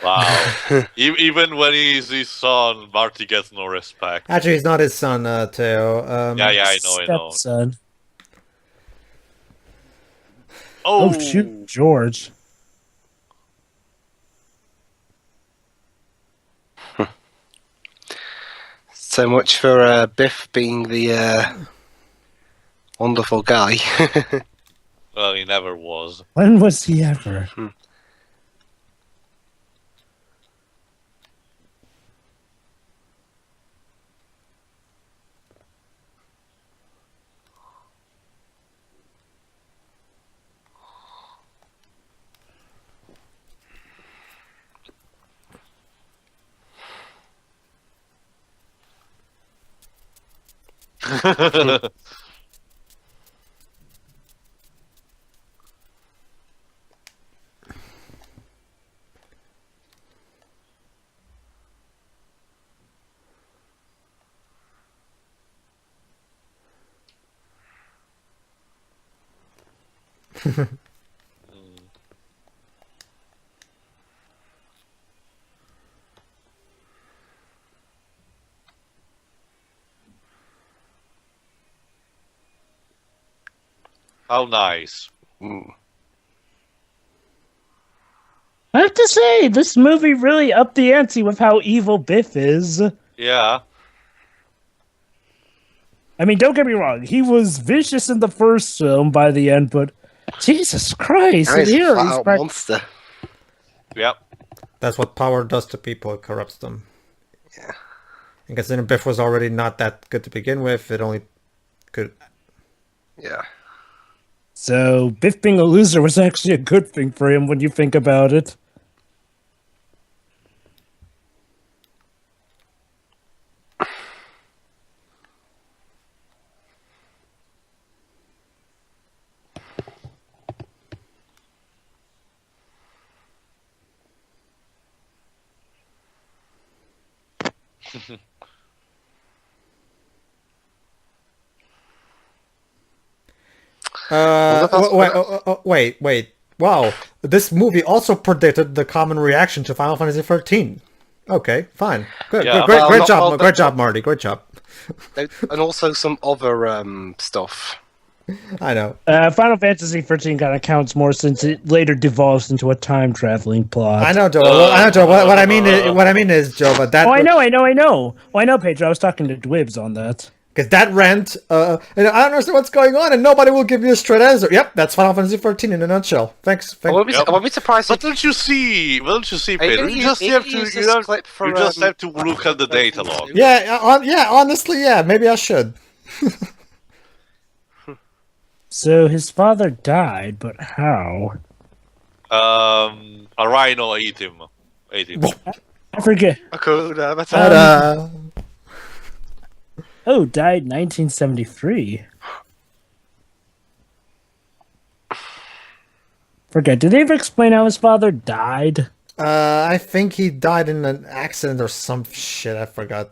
Wow. Even when he's his son, Marty gets no respect. Actually, he's not his son, Theo. Yeah, I know. Stepson. Oh, Oh, shoot, George. So much for Biff being the wonderful guy. Well, he never was. When was he ever? How nice. I have to say, this movie really upped the ante with how evil Biff is. Yeah. I mean, don't get me wrong, he was vicious in the first film by the end, but Jesus Christ, Now he's a here flat-out monster. Yep. That's what power does to people. It corrupts them. Yeah. And considering Biff was already not that good to begin with, it only could... Yeah. So, Biff being a loser was actually a good thing for him when you think about it. Wait. Wow. This movie also predicted the common reaction to Final Fantasy 13. Okay, fine. Good. Yeah. Great Well, job. Great job, Marty. Great job. And also some other stuff. I know. Final Fantasy 13 kind of counts more since it later devolves into a time traveling plot. I know, Joe. What I mean is, Joe, but that... Oh, I know. Well, I know, Pedro. I was talking to Dwibs on that. Because that rant, and I don't understand what's going on, and nobody will give you a straight answer. Yep, that's Final Fantasy 14 in a nutshell. Thanks. I won't be surprised But if don't you see, Pedro? You just have to, you just have to look at the data log. Yeah, honestly, yeah, maybe I should. So his father died, but how? A rhino ate him. I forget. Ta-da. Oh, died 1973. Forget, did they ever explain how his father died? I think he died in an accident or some shit, I forgot.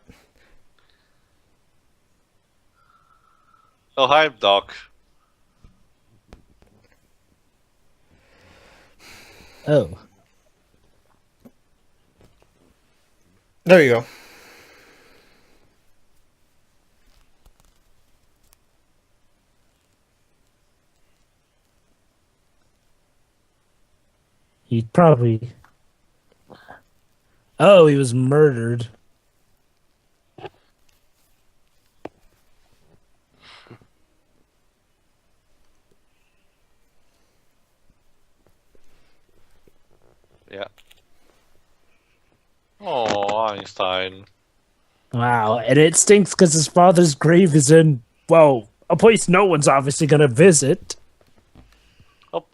Oh, hi, Doc. Oh. There you go. He probably... Oh, he was murdered. Yeah. Oh, Einstein. Wow, and it stinks because his father's grave is in, well, a place no one's obviously going to visit. Oh.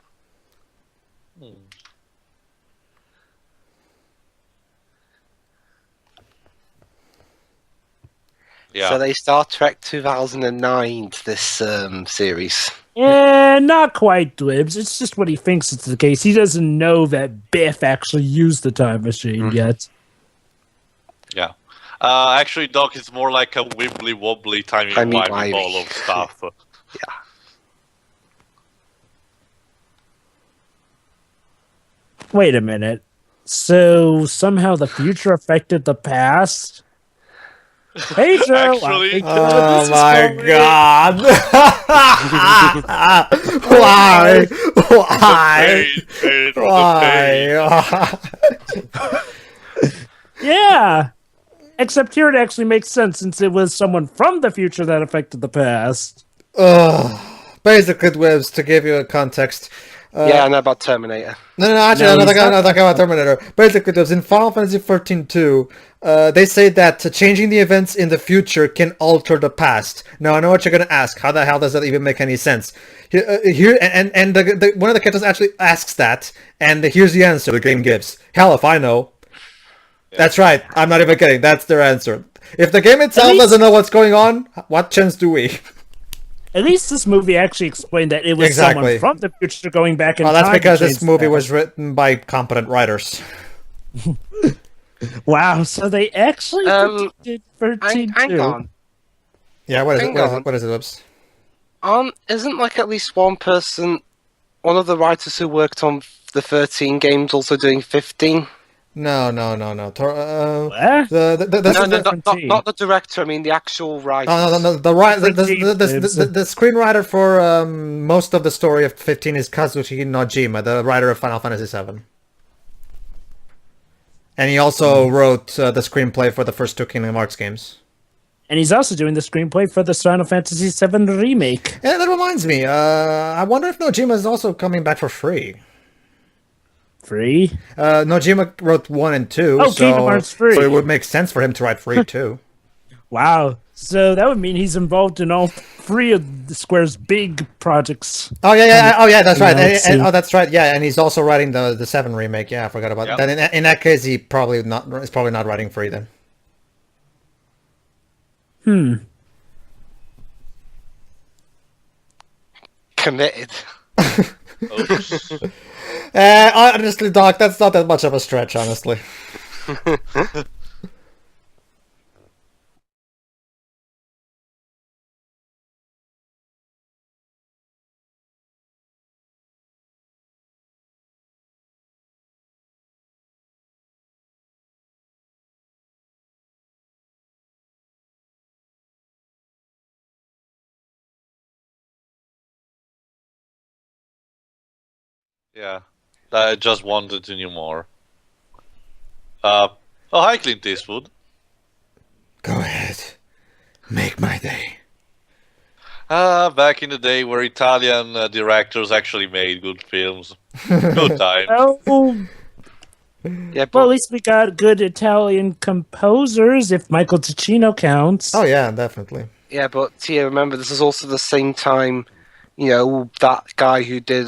Yeah. So they Star Trek 2009 this series. Not quite, Dwibs. It's just what he thinks it's the case. He doesn't know that Biff actually used the time machine yet. Yeah. Actually, Doc, it's more like a wibbly wobbly timey-wimey ball of stuff. Yeah. Wait a minute. So somehow the future affected the past? Hey, Joe! Actually, Oh my god! Why? Why? Why? Yeah! Except here it actually makes sense since it was someone from the future that affected the past. Basically, Webs, to give you a context. Yeah, I know about Terminator. No, actually, I'm not talking about Terminator. Basically, it was in Final Fantasy 14-2. They say that changing the events in the future can alter the past. Now, I know what you're going to ask. How the hell does that even make any sense? One of the characters actually asks that, and here's the answer the game gives. Hell if I know. Yeah. That's right. I'm not even kidding. That's their answer. If the game itself doesn't know what's going on, what chance do we? At least this movie actually explained that it was someone from the future going back in time. Well, that's because this movie was written by competent writers. Wow, so they actually predicted 13 hang on. Yeah, what is it? What is it, Lips? Isn't like at least one person one of the writers who worked on the 13 games also doing 15? No. What? Not the director. I mean the actual writer. No. The screenwriter for most of the story of 15 is Kazuki Nojima, the writer of Final Fantasy VII. And he also wrote the screenplay for the first two Kingdom Hearts games. And he's also doing the screenplay for the Final Fantasy VII remake. Yeah, that reminds me. I wonder if Nojima is also coming back for free. Free? Nojima wrote 1 and 2, Kingdom Hearts 3. So it would make sense for him to write free too. Wow. So that would mean he's involved in all 3 of Square's big projects. Oh yeah, that's right. That's right. Yeah, and he's also writing the 7 remake. Yeah, I forgot about that. In that case, he's probably not writing free then. Committed. Honestly, Doc, that's not that much of a stretch, honestly. Yeah, I just wanted to know more. Hi, Clint Eastwood. Go ahead. Make my day. Back in the day where Italian directors actually made good films. Good time. Oh, Yeah, well, at least we got good Italian composers, if Michael Ticino counts. Oh yeah, definitely. Yeah, but Tia, remember this is also the same time, that guy who did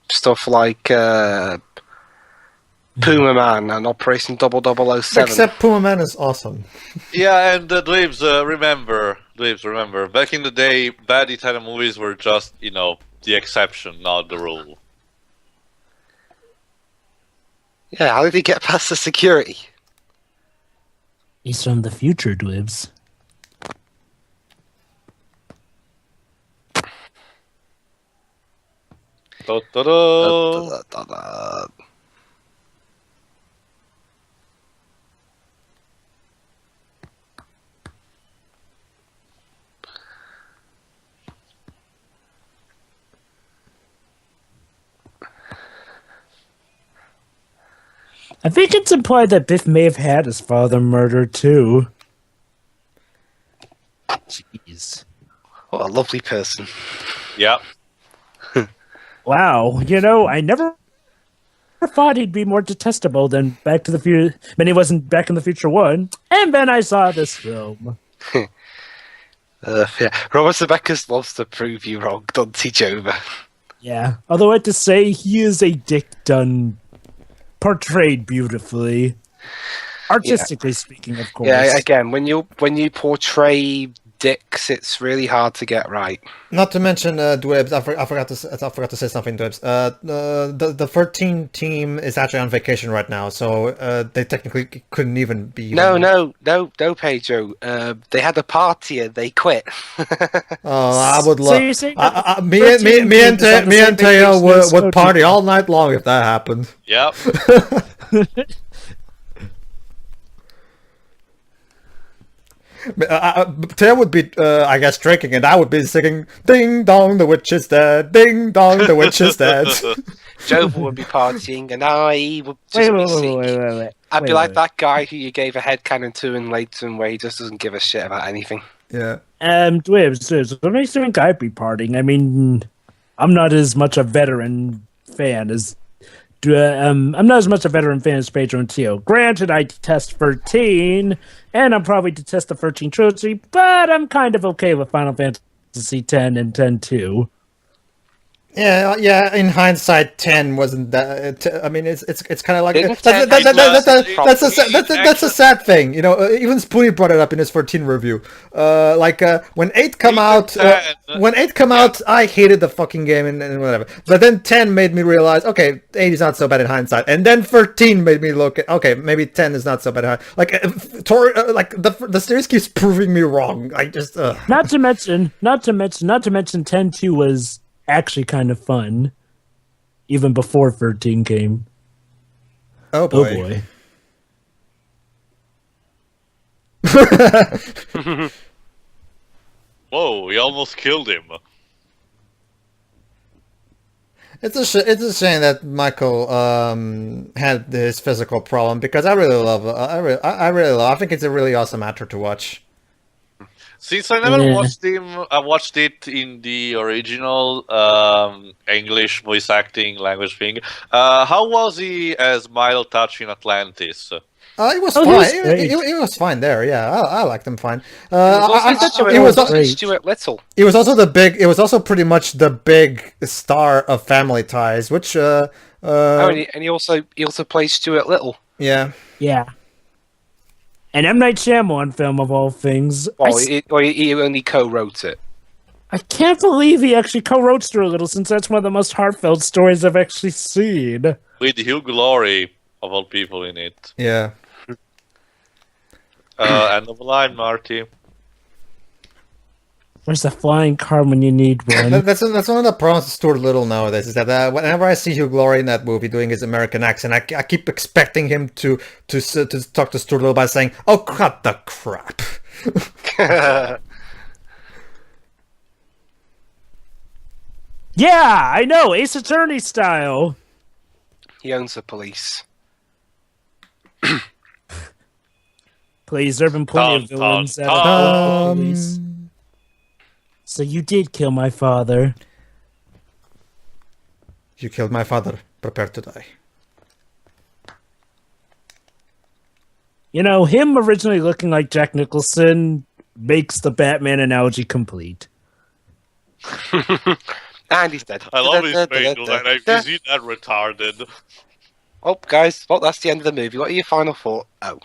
stuff like Puma Man and Operation 0007. Except Puma Man is awesome. Yeah, and Dweebs, remember, back in the day, bad Italian movies were just, the exception, not the rule. Yeah, how did he get past the security? He's from the future, Dwibs. Da-da-da. I think it's implied that Biff may have had his father murdered too. Jeez. What a lovely person. Yep. Wow, I never thought he'd be more detestable than Back to the Future. When he wasn't Back in the Future 1, and then I saw this film. Yeah. Robert Zemeckis loves to prove you wrong, doesn't he, Jova? Yeah, although I have to say, he is a dick done, portrayed beautifully. Artistically speaking, of course. Yeah, again, when you portray dicks, it's really hard to get right. Not to mention, Dwebs, I forgot to say something, Dwebs. The 13 team is actually on vacation right now, so they technically couldn't even be. No, Pedro. They had a party and they quit. Oh, I would love. So you're saying that me and Teo would party all night long if that happened. Yep. Teo would be, I guess, drinking, and I would be singing "Ding dong, the witch is dead. Ding dong, the witch is dead." Jova would be partying, and I would just be sick. I'd be like that guy who you gave a headcanon to in Leighton, where he just doesn't give a shit about anything. Yeah. Dwibs, what makes you think I'd be partying? I mean, I'm not as much a veteran fan as. I'm not as much a veteran fan as Pedro and Teo. Granted, I detest 13, and I'm probably detest the 13 trilogy, but I'm kind of okay with Final Fantasy 10 and 10-2. Yeah. In hindsight, 10 wasn't that. I mean, it's kind of like that's a sad thing. Even Spoonie brought it up in his 14 review. When 8 come out, I hated the fucking game and whatever. But then 10 made me realize, okay, 8 is not so bad in hindsight, and then 13 made me look at, okay, maybe 10 is not so bad. The series keeps proving me wrong. I just not to mention 10-2 was actually kind of fun. even before 13 came. Oh Oh boy. boy. Whoa, we almost killed him. It's a shame that Michael had his physical problem because I really love I think it's a really awesome actor to watch. Since I never Yeah. watched him, I watched it in the original English voice acting language thing. How was he as Mild Touch in Atlantis? It was Oh, he fine. was great. It was fine there. Yeah, I liked him fine. It was great. Stuart Little. It was also It was also pretty much the big star of Family Ties, which and he also plays Stuart Little. yeah. Yeah. An M. Night Shyamalan film of all things. He only co-wrote it. I can't believe he actually co-wrote Stuart Little, since that's one of the most heartfelt stories I've actually seen. With Hugh Laurie, of all people, in it. Yeah. End of the line, Marty. Where's the flying car when you need one? That's one of the problems with Stuart Little nowadays is that whenever I see Hugh Laurie in that movie doing his American accent, I keep expecting him to talk to Stuart Little by saying, "Oh, cut the crap." Yeah, I know, Ace Attorney style. He owns the police. Please, there have been plenty of villains that have killed the police. So you did kill my father. You killed my father. Prepare to die. You know, him originally looking like Jack Nicholson makes the Batman analogy complete. And he's dead. I love his face. Is he that retarded? Oh, guys, well, that's the end of the movie. What are your final thoughts? Oh.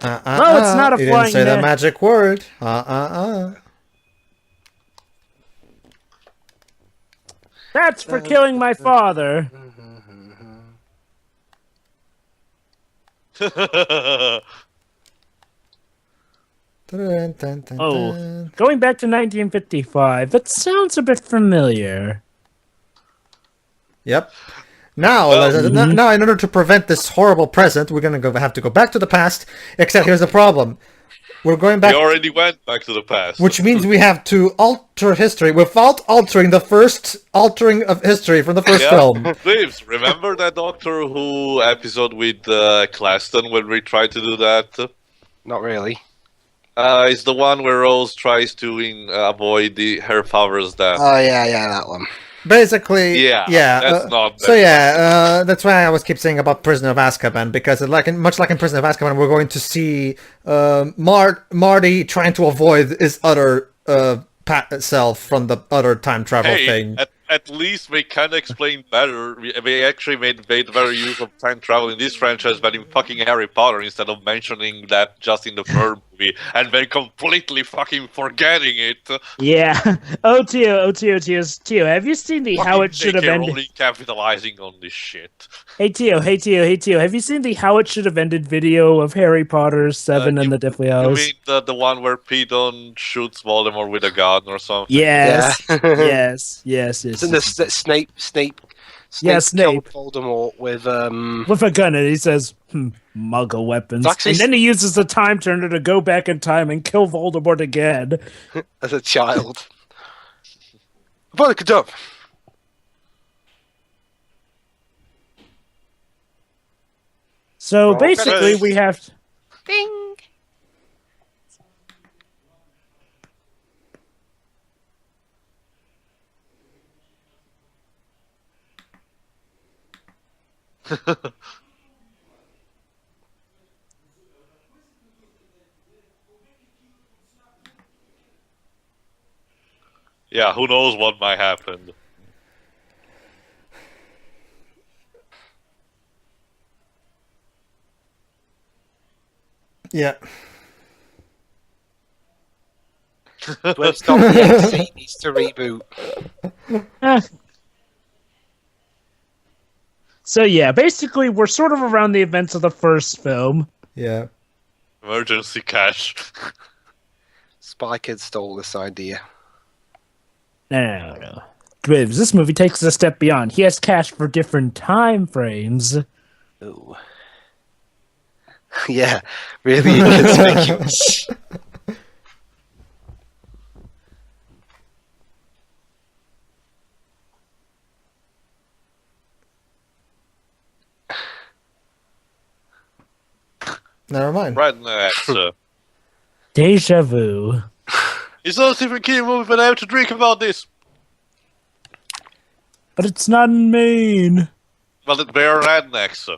No, it's not a You flying didn't say the net. magic word. That's for killing my father. Oh, going back to 1955, that sounds a bit familiar. Yep. Now, now, in order to prevent this horrible present, we're gonna have to go back to the past. Except here's the problem: we're going back. We already went back to the past. Which means we have to alter history without altering the first altering of history from the first film. Please, remember that Doctor Who episode with Claston when we tried to do that? Not really. It's the one where Rose tries to avoid her father's death. Oh, yeah, that one. Basically, Yeah, that's not so. Yeah, that's why I was keep saying about Prisoner of Azkaban, because much like in Prisoner of Azkaban, we're going to see Marty trying to avoid his other self from the other time travel thing. At least they can explain better. They actually made better use of time travel in this franchise than in fucking Harry Potter, instead of mentioning that just in the third movie and then completely fucking forgetting it. Yeah. Tio, have you seen the How It Should Have Ended? Only capitalizing on this shit. Hey Tio, have you seen the How It Should Have Ended video of Harry Potter 7 and the Deathly You Hallows? mean the one where Piton shoots Voldemort with a gun or something? Yes. Yeah. yes. Isn't this that Snape Yeah, Snape. killed Voldemort with With a gun, and he says, Muggle weapons. Actually, and then he uses the time turner to go back in time and kill Voldemort again. as a child. Abracadabra. So basically, we have... Ding. Yeah, who knows what might happen. Yeah. But stop the AC needs to reboot. So yeah, basically, we're sort of around the events of the first film. Yeah. Emergency cash. Spy Kid stole this idea. No. Graves, this movie takes it a step beyond. He has cash for different time frames. Ooh. Yeah, really inconspicuous. Never mind. Right next. Deja vu. It's not a Stephen King movie, but I have to drink about this. But it's not in Maine. Well, they're rednecks.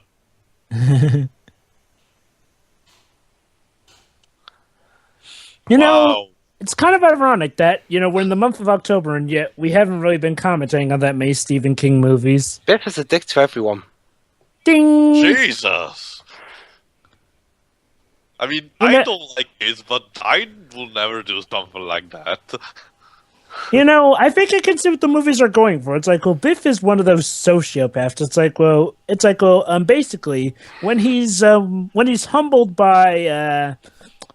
You know, Wow. it's kind of ironic that, we're in the month of October and yet we haven't really been commenting on that many Stephen King movies. Biff is a dick to everyone. Ding! Jesus. I mean, I don't like this, but I will never do something like that. I think I can see what the movies are going for. It's like, well, Biff is one of those sociopaths. It's like, basically, when he's humbled by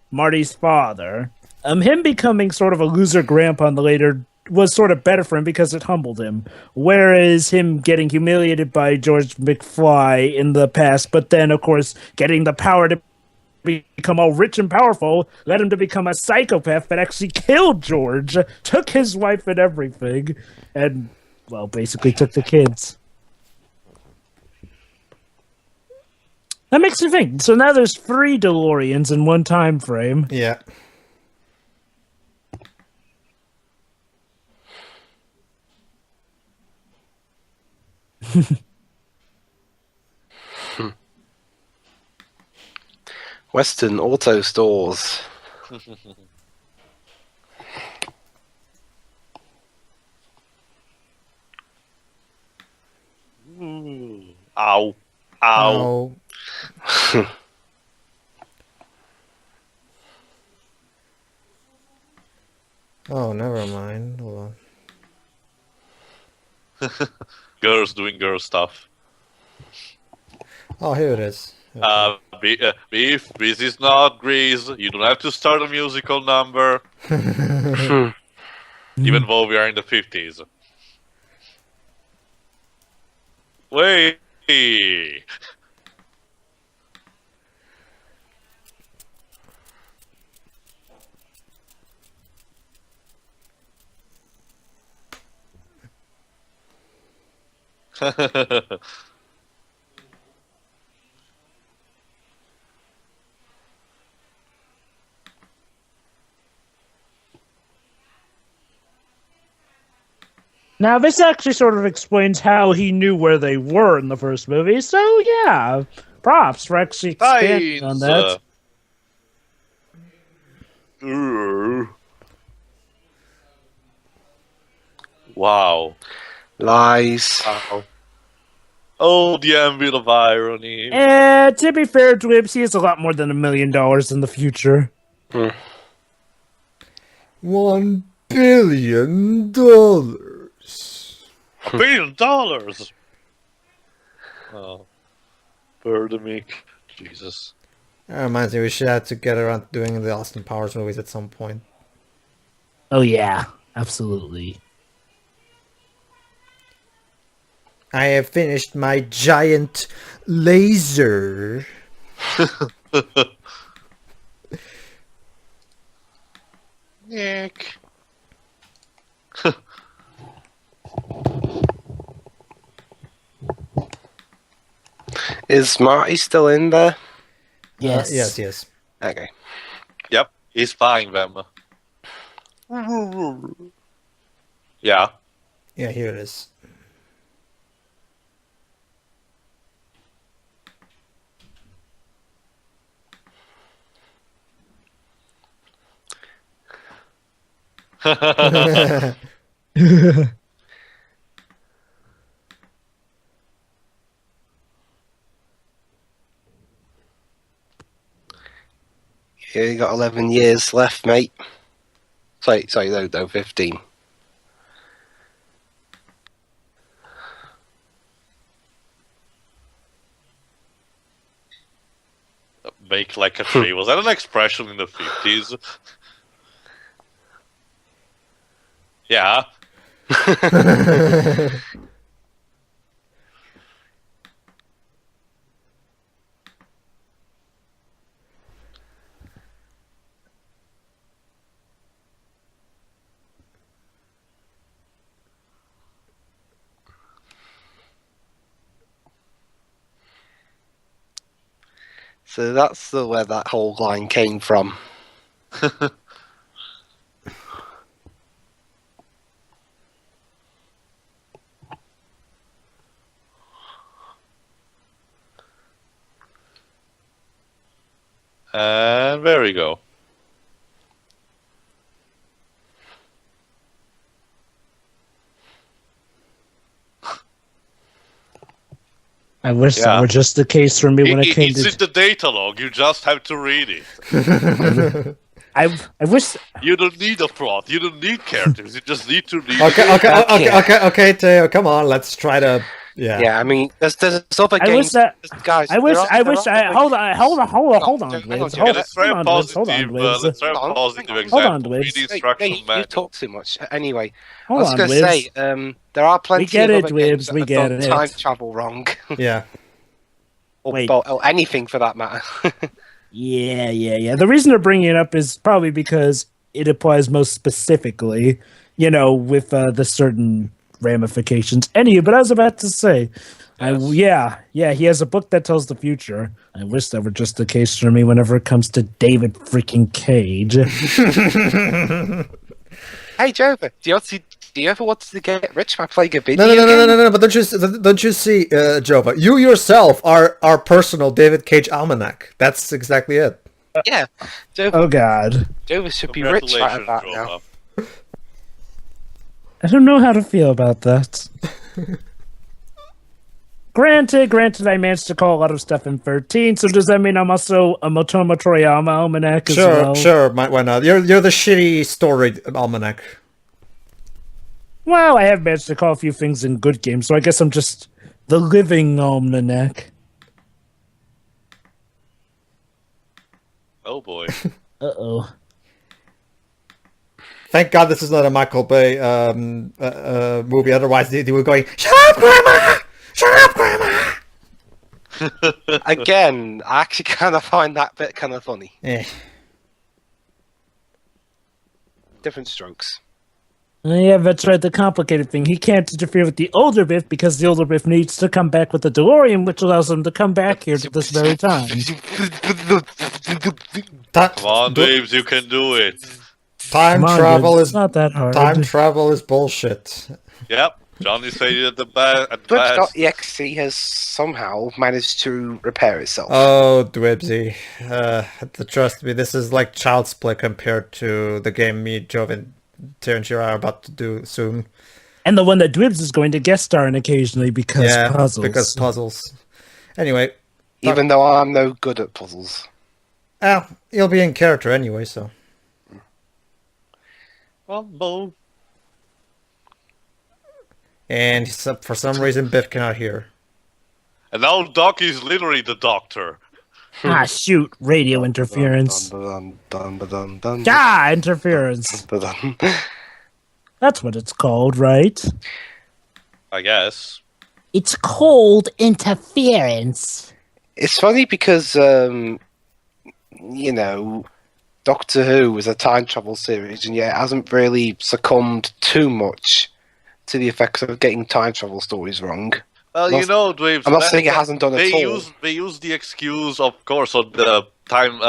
Marty's father, him becoming sort of a loser grandpa in the later was sort of better for him because it humbled him. Whereas him getting humiliated by George McFly in the past, but then, of course, getting the power to become all rich and powerful led him to become a psychopath that actually killed George, took his wife and everything, and, well, basically took the kids. That makes me think. So now there's 3 DeLoreans in one time frame. Yeah. Western Auto Stores. Ooh. Ow. Ow. Oh. Oh, never mind. Hold on. Girls doing girl stuff. Oh, here it is. Okay. Beef, this is not Grease. You don't have to start a musical number, even though we are in the 50s. Wait. Now, this actually sort of explains how he knew where they were in the first movie, so yeah, props for actually expanding on that. Wow. Lies. Wow. Oh, the ambit of irony. To be fair, Dwibs, he has a lot more than $1 million in the future. $1 billion. $1 billion. Oh, Birdemic. Jesus. That reminds me, we should have to get around doing the Austin Powers movies at some point. Oh yeah, absolutely. I have finished my giant laser. Nick. Is Marty still in there? Yes. Yes. Okay. Yep, he's buying them. Yeah. Yeah, here it is. Yeah, you got 11 years left, mate. Sorry, no, 15. Make like a tree. Was that an expression in the 50s? Yeah. So that's where that whole line came from. And there we go. I wish that were just the case for me when it came It's to. in the data log. You just have to read it. I wish. You don't need a plot. You don't need characters. You just need to read Okay, okay, Teo, come on, let's try to. Yeah, I mean, there's other I games. wish that. Guys, I wish. there I are wish. other I hold on. Hold on. Hold on. Hold on, Hang on, Dwibs. Joe. Hold Let's try on, positive. Dwibs. Hold on, Dwibs. Let's try Hang on, positive hang on. example. Hold on, Read Dwibs. the Hey, instruction you manual. talk too much. Anyway, I Hold was on, going to Dwibs. say, there are plenty get of it, other Dwibs, games that we have get done it. time travel wrong, Yeah. Wait. or anything for that matter. Yeah. The reason they're bringing it up is probably because it applies most specifically, with the certain ramifications. Anyway, but I was about to say, Yes. he has a book that tells the future. I wish that were just the case for me whenever it comes to David freaking Cage. Hey, Jova, do you ever want to get rich by playing a video game? No, but don't you see, Jova, you yourself are our personal David Cage almanac. That's exactly it. Yeah, Jova, Oh God, Jova should be rich right about now. Roma. I don't know how to feel about that. Granted, I managed to call a lot of stuff in 13, so does that mean I'm also a Motomo Toriyama almanac as well? Sure, why not? You're the shitty story almanac. Well, I have managed to call a few things in good games, so I guess I'm just the living almanac. Oh boy. Uh-oh. Thank God this is not a Michael Bay movie, otherwise they were going, "Shut up, Grandma! Shut up, Grandma!" Again, I actually kind of find that bit kind of funny. Eh. Different strokes. Yeah, that's right, the complicated thing. He can't interfere with the older Biff because the older Biff needs to come back with the DeLorean, which allows him to come back here to this very time. Come on, Daves, you can do it. Time Come on, travel dude, is it's not that hard. time travel is bullshit. Yep. Johnny said it at the best. Twitch.exe has somehow managed to repair itself. Oh, Dwibsy. Trust me, this is like child's play compared to the game me, Jovin, Terence are about to do soon. And the one that Dwibs is going to guest star in occasionally because puzzles. Because puzzles. Anyway. Even though I'm no good at puzzles. You'll be in character anyway, so. Well, both. And for some reason, Biff cannot hear. And now Doc is literally the doctor. Ah, shoot. Radio interference. Ah, interference. That's what it's called, right? I guess. It's called interference. It's funny because, Doctor Who was a time travel series, and yet it hasn't really succumbed too much to the effects of getting time travel stories wrong. Well, Dwayne, I'm not saying it hasn't done they at all. They use the excuse, of course, of the time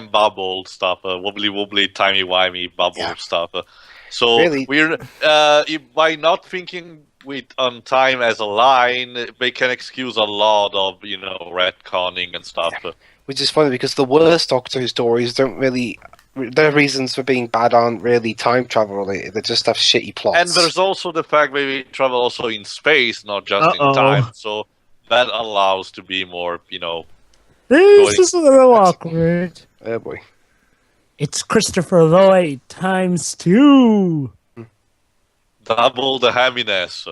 bubble stuff, wobbly timey wimey bubble stuff. So Really? we're by not thinking on time as a line, they can excuse a lot of retconning and stuff. Which is funny because the worst Doctor Who stories don't really. Their reasons for being bad aren't really time travel related. They just have shitty plots. And there's also the fact that we travel also in space, not just in time. So that allows to be more, This is a little awkward. Oh boy. It's Christopher Lloyd times 2. double the hamminess.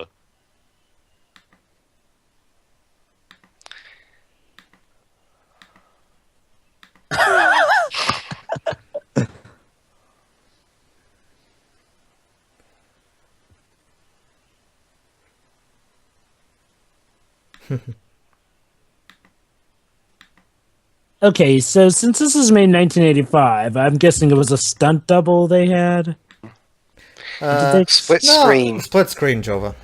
Okay, so since this is made in 1985, I'm guessing it was a stunt double they had. Did they- Split No, screen. split screen, Jova.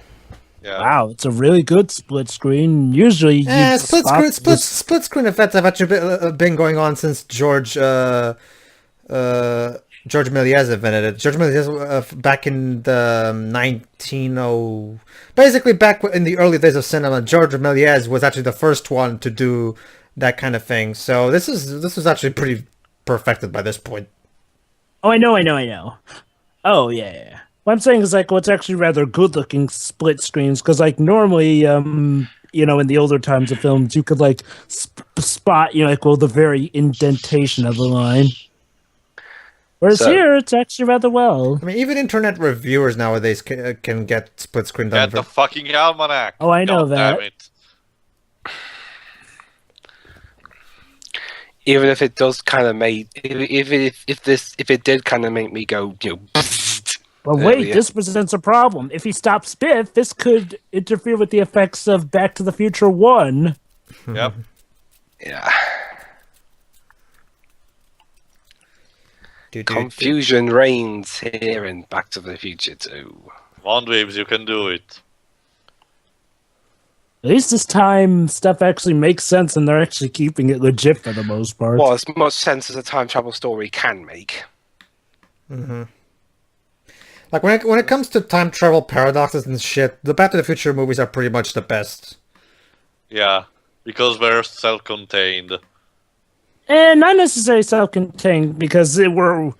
Yeah. Wow, it's a really good split screen. Usually, you Split screen effects have actually been going on since George Méliès invented it. George Méliès, back in the 1900, basically back in the early days of cinema, George Méliès was actually the first one to do that kind of thing. So this was actually pretty perfected by this point. Oh, I know. Oh, yeah. What I'm saying is, like, what's actually rather good-looking split screens, because, like, normally, in the older times of films, you could, like, spot, the very indentation of the line. Whereas here, it's actually rather well. I mean, even internet reviewers nowadays can get split screen done. Get the fucking almanac. Oh, I know God that. Damn it. Even if it does kind of make, if it did kind of make me go, But wait, this presents a problem. If he stops Biff, this could interfere with the effects of Back to the Future 1. Yep. Yeah. Confusion reigns here in Back to the Future 2. Wandweaves, you can do it. At least this time, stuff actually makes sense, and they're actually keeping it legit for the most part. Well, as much sense as a time travel story can make. Mm-hmm. Like when it comes to time travel paradoxes and shit, the Back to the Future movies are pretty much the best. Yeah, because they're self-contained. And not necessarily self-contained, because we're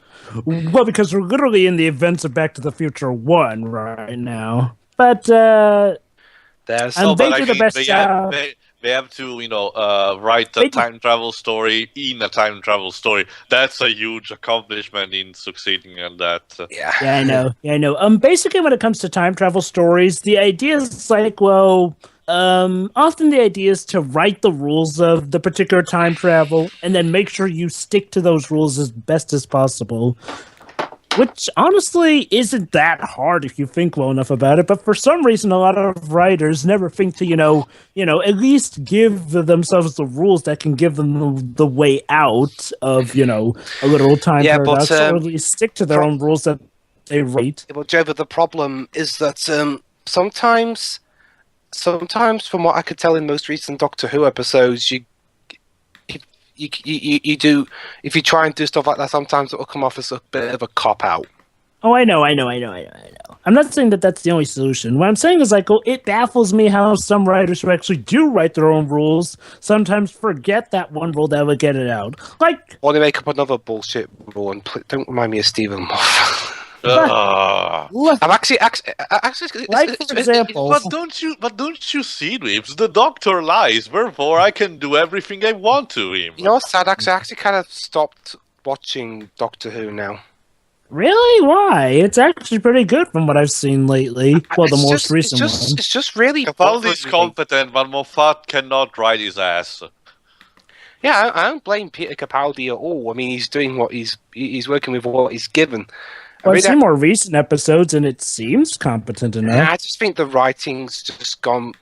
literally in the events of Back to the Future 1 right now. But There's And they do the best they job. They have to, write a time travel story in a time travel story. That's a huge accomplishment in succeeding at that. yeah. Yeah, I know. Basically, when it comes to time travel stories, the idea is like, often the idea is to write the rules of the particular time travel and then make sure you stick to those rules as best as possible. Which honestly isn't that hard if you think well enough about it, but for some reason, a lot of writers never think to, at least give themselves the rules that can give them the way out of, a literal time paradox, or at least stick to their own rules that they write. Well, Joe, but the problem is that sometimes, from what I could tell in most recent Doctor Who episodes, you do, if you try and do stuff like that, sometimes it will come off as a bit of a cop out. Oh, I know. I'm not saying that that's the only solution. What I'm saying is, it baffles me how some writers who actually do write their own rules sometimes forget that one rule that would get it out. Or they make up another bullshit rule, and don't remind me of Stephen Moffat. I'm actually, for example, But don't you see, Reeves? The Doctor lies. Therefore, I can do everything I want to him. You know what's sad? Actually, I actually kind of stopped watching Doctor Who now. Really? Why? It's actually pretty good from what I've seen lately. Well, the most recent one. It's just really. Capaldi's competent, but Moffat cannot ride his ass. Yeah, I don't blame Peter Capaldi at all. I mean, he's doing what he's working with what he's given. Well, I've seen more recent episodes, and it seems competent enough. I just think the writing's just gone.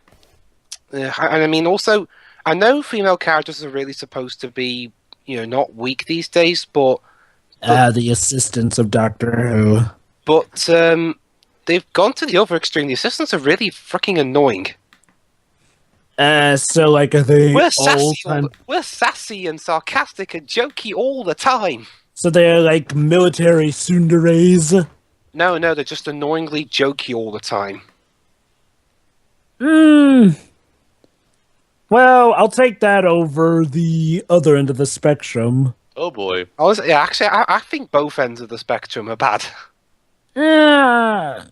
And I mean, also, I know female characters are really supposed to be, not weak these days, but the assistants of Doctor Who. But they've gone to the other extreme. The assistants are really freaking annoying. So are they We're sassy and sarcastic and jokey all the time. So they're like military tsunderes? No, they're just annoyingly jokey all the time. Well, I'll take that over the other end of the spectrum. Oh boy. Actually, I think both ends of the spectrum are bad. They're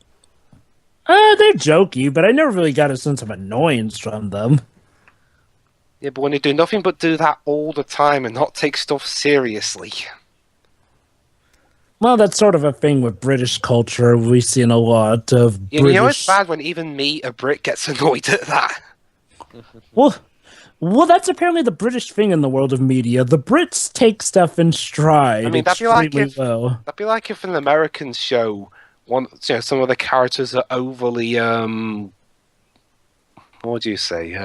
jokey, but I never really got a sense of annoyance from them. Yeah, but when they do nothing but do that all the time and not take stuff seriously. Well, that's sort of a thing with British culture. We've seen a lot of British... You know it's bad when even me, a Brit, gets annoyed at that. Well, that's apparently the British thing in the world of media. The Brits take stuff in stride. I mean, that'd be like if an American show, some of the characters are overly, what do you say?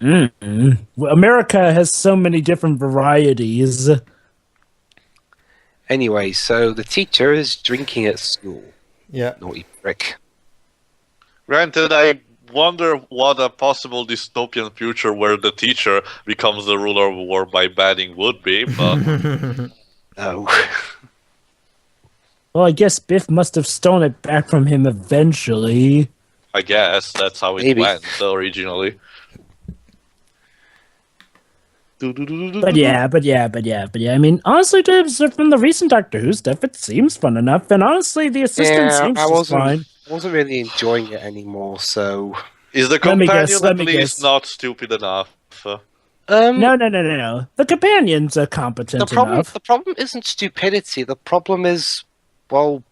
Well, America has so many different varieties. Anyway, so the teacher is drinking at school. Yeah. Naughty prick. Granted, I wonder what a possible dystopian future where the teacher becomes the ruler of war by batting would be, but Oh. Well, I guess Biff must have stolen it back from him eventually. I guess that's how it Maybe. went originally. But yeah. I mean, honestly, from the recent Doctor Who stuff, it seems fun enough. And honestly, the assistant seems I just fine. wasn't really enjoying it anymore, so... Is the Let me companion guess, let at me least guess. not stupid enough? No. The companions are competent enough. The problem isn't stupidity. The problem is, well,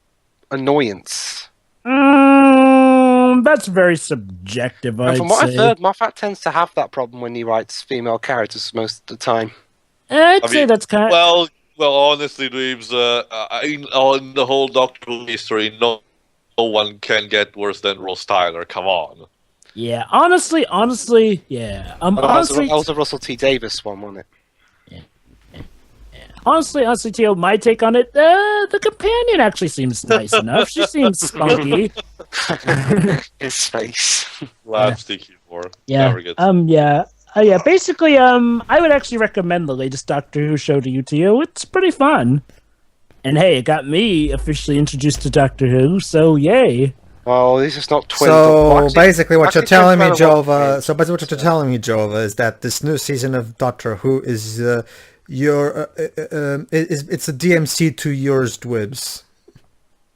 annoyance. That's very subjective, And I'd from what I've say. heard, Moffat tends to have that problem when he writes female characters most of the time. I'd say that's kind of... Well, honestly, Dweebs, in the whole Doctor Who history, no one can get worse than Ross Tyler. Come on. Yeah, honestly, yeah. That was a Russell T Davis one, wasn't it? Honestly, Teal, my take on it, the companion actually seems nice enough. She seems spunky. His face. Slapstick humor. Yeah. Never gets Yeah. Basically, I would actually recommend the latest Doctor Who show to you, Teal. It's pretty fun. And hey, it got me officially introduced to Doctor Who, so yay. Well, this is not twin. So basically, what you're telling me, Jova. Jova. So basically, what you're telling me, Jova, is that this new season of Doctor Who is it's a DMC to yours, Dwibs.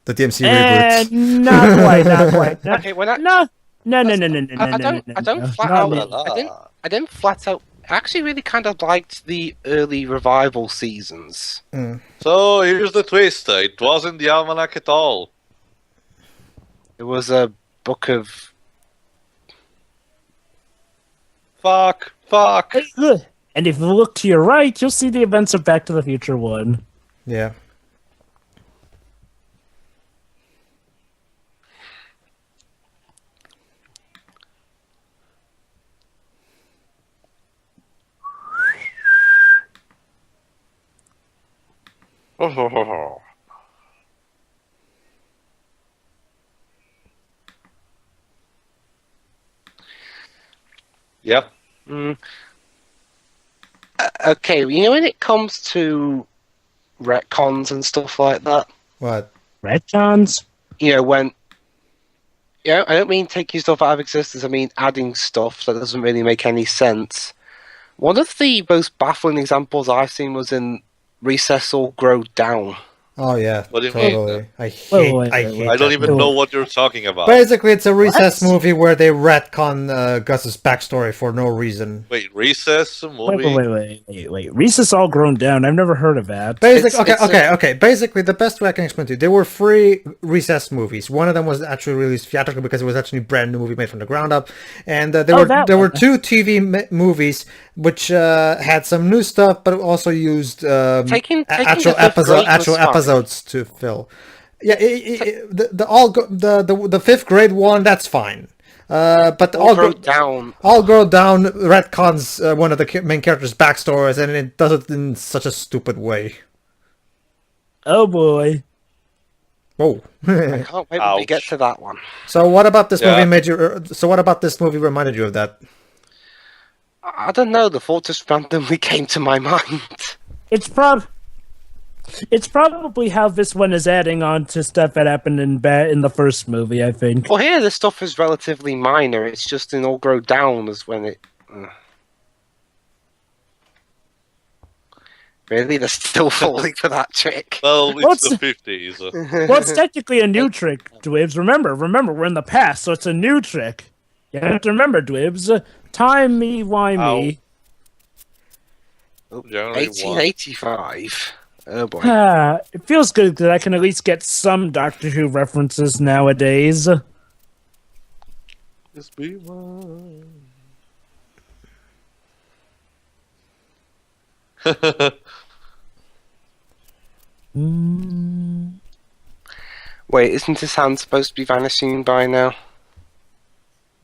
The DMC reboot. Not quite. Okay, when I didn't flat out. I actually really kind of liked the early revival seasons. So here's the twist. It wasn't the almanac at all. It was a book of... Fuck. Hey, look. And if you look to your right, you'll see the events of Back to the Future 1. Yeah. Yep. Okay, you know when it comes to retcons and stuff like that, What? Retcons? you know, when... You know, I don't mean taking stuff out of existence, I mean adding stuff that doesn't really make any sense. One of the most baffling examples I've seen was in Recess or Grow Down. Oh yeah, What do you mean? totally. I Wait. hate. I don't that even movie. know what you're talking about. Basically, it's a recess What? movie where they retcon Gus's backstory for no reason. Wait, Recess movie? Wait. Recess all grown down. I've never heard of that. Okay. Basically, the best way I can explain to you, there were 3 recess movies. One of them was actually released theatrically because it was actually a brand new movie made from the ground up, and there were 2 TV movies which had some new stuff, but also used Taking actual the fifth grade was fine. episodes to fill. Yeah, the 5th grade one, that's fine. But All Grow Down. All Grow Down retcons one of the main characters' backstories, and it does it in such a stupid way. Oh boy. Whoa. I can't wait when we Ouch. get to that one. So what about this Yeah. movie made you? So what about this movie reminded you of that? I don't know, the thought just randomly came to my mind. It's probably how this one is adding on to stuff that happened in the first movie, I think. Well, here this stuff is relatively minor. It's just in All Grow Down is when it... Really? They're still falling for that trick? Well, it's What's the 50s. Well, it's technically a new trick, Dwibs. Remember, we're in the past, so it's a new trick. You have to remember, Dwibs. Time me, why me? Generally 1885. Oh boy. It feels good that I can at least get some Doctor Who references nowadays. Just be one. Wait, isn't his hand supposed to be vanishing by now?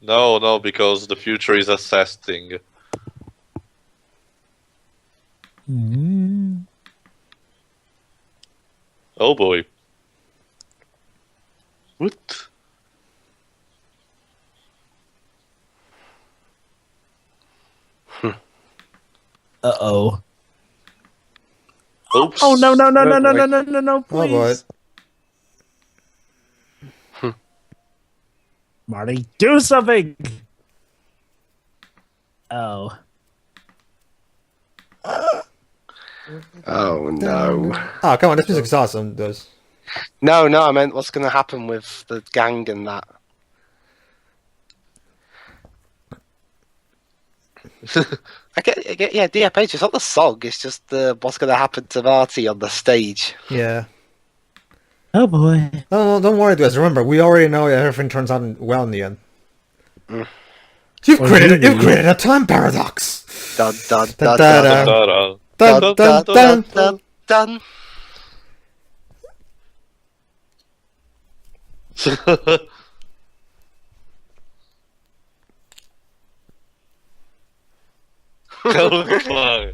No, because the future is assessing. Oh boy. What? Uh-oh. Oops. Oh, no, boy. Oh boy. please. Marty, do something! Oh. Oh no. Oh, come on, this music's awesome, those. No, I meant what's going to happen with the gang and that. Yeah, DFH, it's not the song, it's just what's going to happen to Marty on the stage. Yeah. Oh, boy. No, don't worry, guys. Remember, we already know everything turns out well in the end. You've Or created do we? a time paradox. Dun dun Da, dun da, dun da. Da-da. Dun, dun, dun. dun dun. Calvin Klein.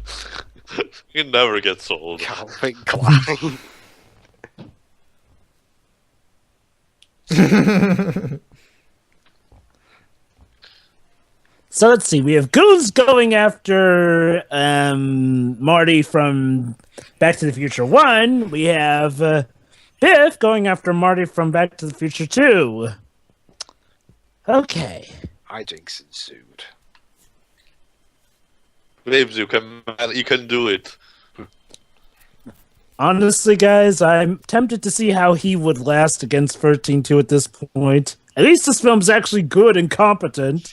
He never gets old. Calvin Klein. So let's see. We have Goons going after Marty from Back to the Future 1. We have Biff going after Marty from Back to the Future 2. Okay. Hijinks ensued. Babes, you can do it. Honestly, guys, I'm tempted to see how he would last against 13-2 at this point. At least this film's actually good and competent.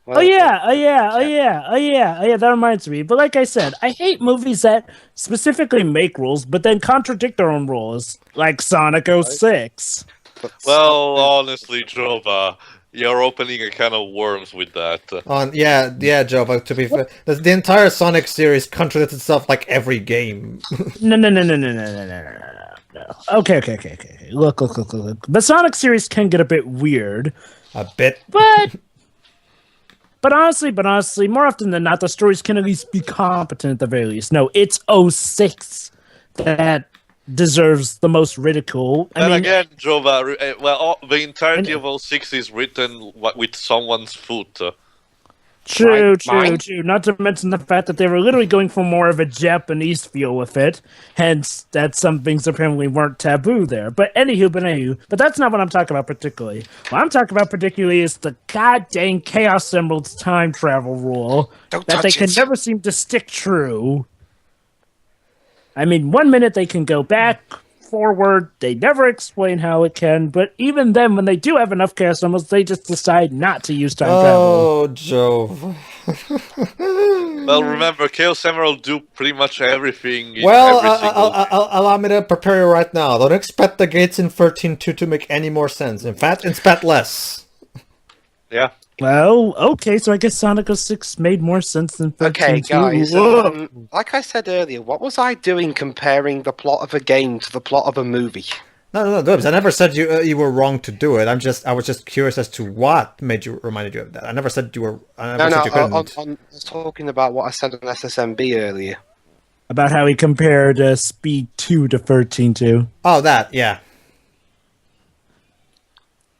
Well, Oh yeah, that reminds me. But like I said, I hate movies that specifically make rules, but then contradict their own rules, like Sonic 06. Well, honestly, Jova, you're opening a can of worms with that. Yeah, Joe, but to be fair, the entire Sonic series contradicts itself like every game. No. Okay. Look. The Sonic series can get a bit weird, A bit. but honestly, more often than not, the stories can at least be competent at the very least. No, it's 06 that deserves the most ridicule. And again, Jova, the entirety of 06 is written with someone's foot. True. Mine? Not to mention the fact that they were literally going for more of a Japanese feel with it. Hence, that some things apparently weren't taboo there. But anywho, but that's not what I'm talking about particularly. What I'm talking about particularly is the goddamn Chaos Emerald's time travel rule Don't that they touch can it. never seem to stick true. I mean, 1 minute they can go back, forward. They never explain how it can, but even then, when they do have enough Chaos Emeralds, they just decide not to use time travel. Oh, Joe. Well, remember, Chaos Emerald do pretty much everything. Well, every single allow me to prepare you right now. Don't expect the gates in 13.2 to make any more sense. In fact, expect less. Yeah. Well, okay, so I guess Sonic 06 made more sense than 13. Okay, guys. Whoa. Like I said earlier, what was I doing comparing the plot of a game to the plot of a movie? No, Dubs. I never said you were wrong to do it. I was just curious as to what reminded you of that. I never said you were. I never said you couldn't. I was talking about what I said on SSMB earlier. About how he compared Speed 2 to 13.2. Oh, that, yeah.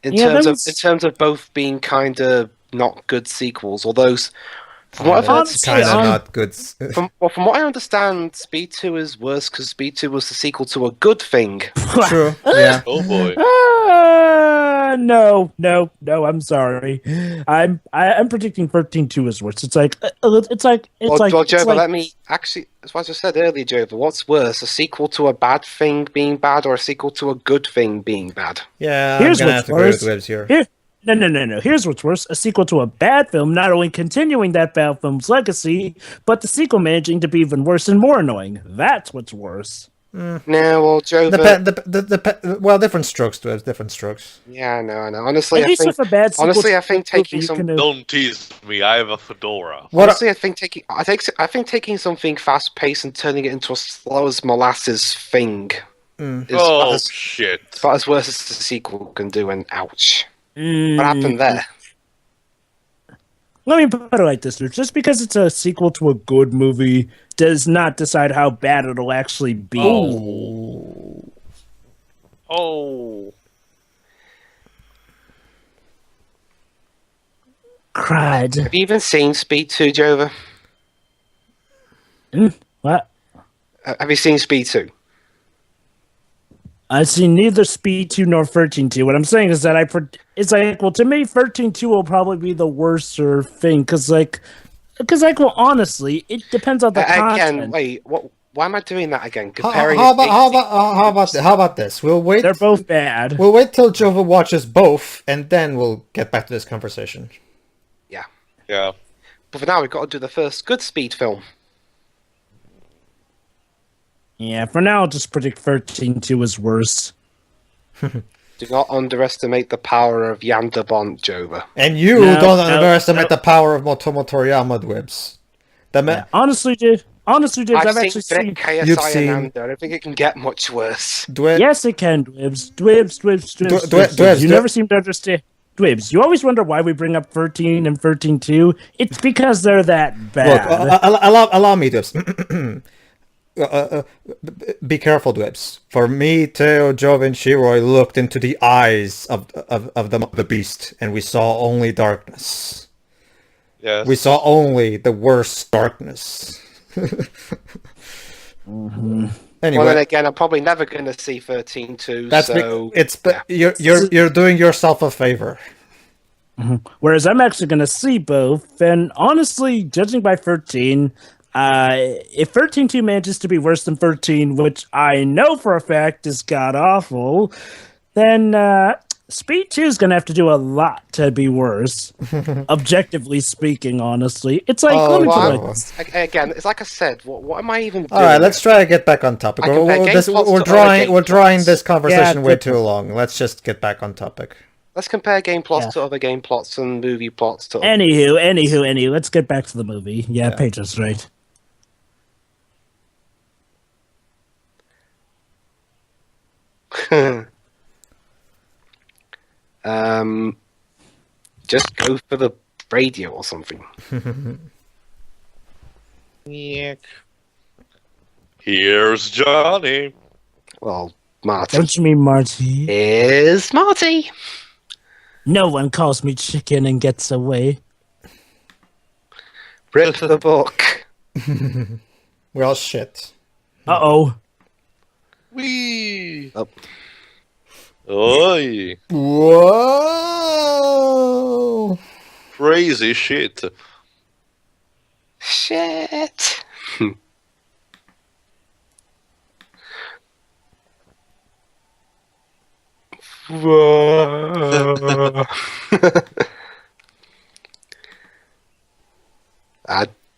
In Yeah, terms of both being kind of not good sequels, although from what I've heard, honestly, Kind of I'm- not good. from what I understand, Speed 2 is worse because Speed 2 was the sequel to a good thing. True. Yeah. Oh boy. No, I'm sorry. I'm predicting 13.2 is worse. It's like Jova, let me actually. That's what I just said earlier, Jova. What's worse, a sequel to a bad thing being bad, or a sequel to a good thing being bad? Yeah. Here's I'm gonna what's have to agree worse. with Webs here. No. Here's what's worse. A sequel to a bad film, not only continuing that bad film's legacy, but the sequel managing to be even worse and more annoying. That's what's worse. No, well, Jova. Well, different strokes, Webs. Different strokes. Yeah, I know. Honestly, At least with a bad sequel honestly, to I think a movie, taking you some. can, Don't tease me. I have a fedora. What? Honestly, I think taking something fast paced and turning it into a slow as molasses thing is Oh about shit. as worse as the sequel can do. And ouch. What happened there? Let me put it like this, dude. Just because it's a sequel to a good movie does not decide how bad it'll actually be. Oh. Cried. Have you even seen Speed 2, Jova? What? Have you seen Speed 2? I've seen neither Speed 2 nor 13-2. What I'm saying is that it's like, well, to me, 13-2 will probably be the worser thing, because well, honestly, it depends on the content. Again, wait, what? Why am I doing that again? How Comparing about this? We'll wait. They're both bad. We'll wait till Jova watches both, and then we'll get back to this conversation. Yeah. But for now, we've got to do the first good Speed film. Yeah, for now, I'll just predict 13-2 is worse. Do not underestimate the power of Yanda Bont, Jova. And you don't underestimate the power of Motomo Toriyama, Dwibs. Honestly, dude, I've actually seen. You've seen. I don't think it can get much worse. Yes, it can, Dwibs. You never seem to understand. Dwibs, you always wonder why we bring up 13 and 13-2. It's because they're that bad. Look, allow me, Dwibs. Be careful, Dwibs. For me, Teo, Jove, and Shiroi looked into the eyes of the beast, and we saw only darkness. Yes. We saw only the worst darkness. Mm-hmm. Anyway, Well, then again, I'm probably never going to see 13-2. You're doing yourself a favor. Mm-hmm. Whereas I'm actually going to see both, and honestly, judging by 13, if 13-2 manages to be worse than 13, which I know for a fact is god-awful, then Speed 2 is going to have to do a lot to be worse. Objectively speaking, honestly. It's like... Again, it's like I said, what am I even doing? Alright, let's try to get back on topic. We're drawing this conversation way too long. Let's just get back on topic. Let's compare game plots to other game plots and movie plots to... Anywho, let's get back to the movie. Yeah. Paige is right. Just go for the radio or something. Yeah. Here's Johnny. Well, Marty. Don't you mean Marty? Is Marty. No one calls me chicken and gets away. Rip the book. Well, shit. Uh-oh. Wee. Oh. Oi. Whoa. Crazy shit. Shit.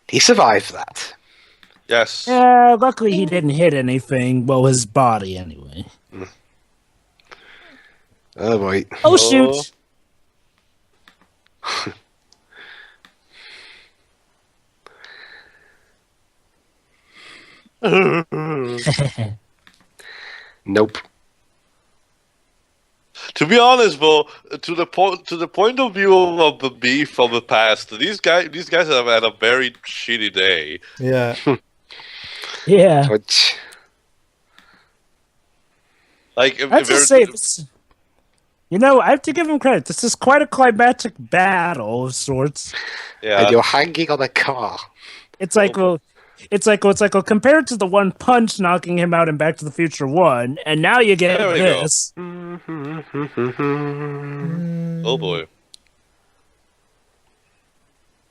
He survived that. Yes. Yeah, luckily he didn't hit anything. Well, his body, anyway. Oh, boy. Oh, shoot! Nope. To be honest, bro, to the point of view of the beef from the past, these guys have had a very shitty day. Yeah. Yeah. Like, I have to say, this, I have to give him credit. This is quite a climactic battle of sorts. Yeah. And you're hanging on a car. It's like, compared to the one punch knocking him out in Back to the Future 1, and now you get this. Oh boy.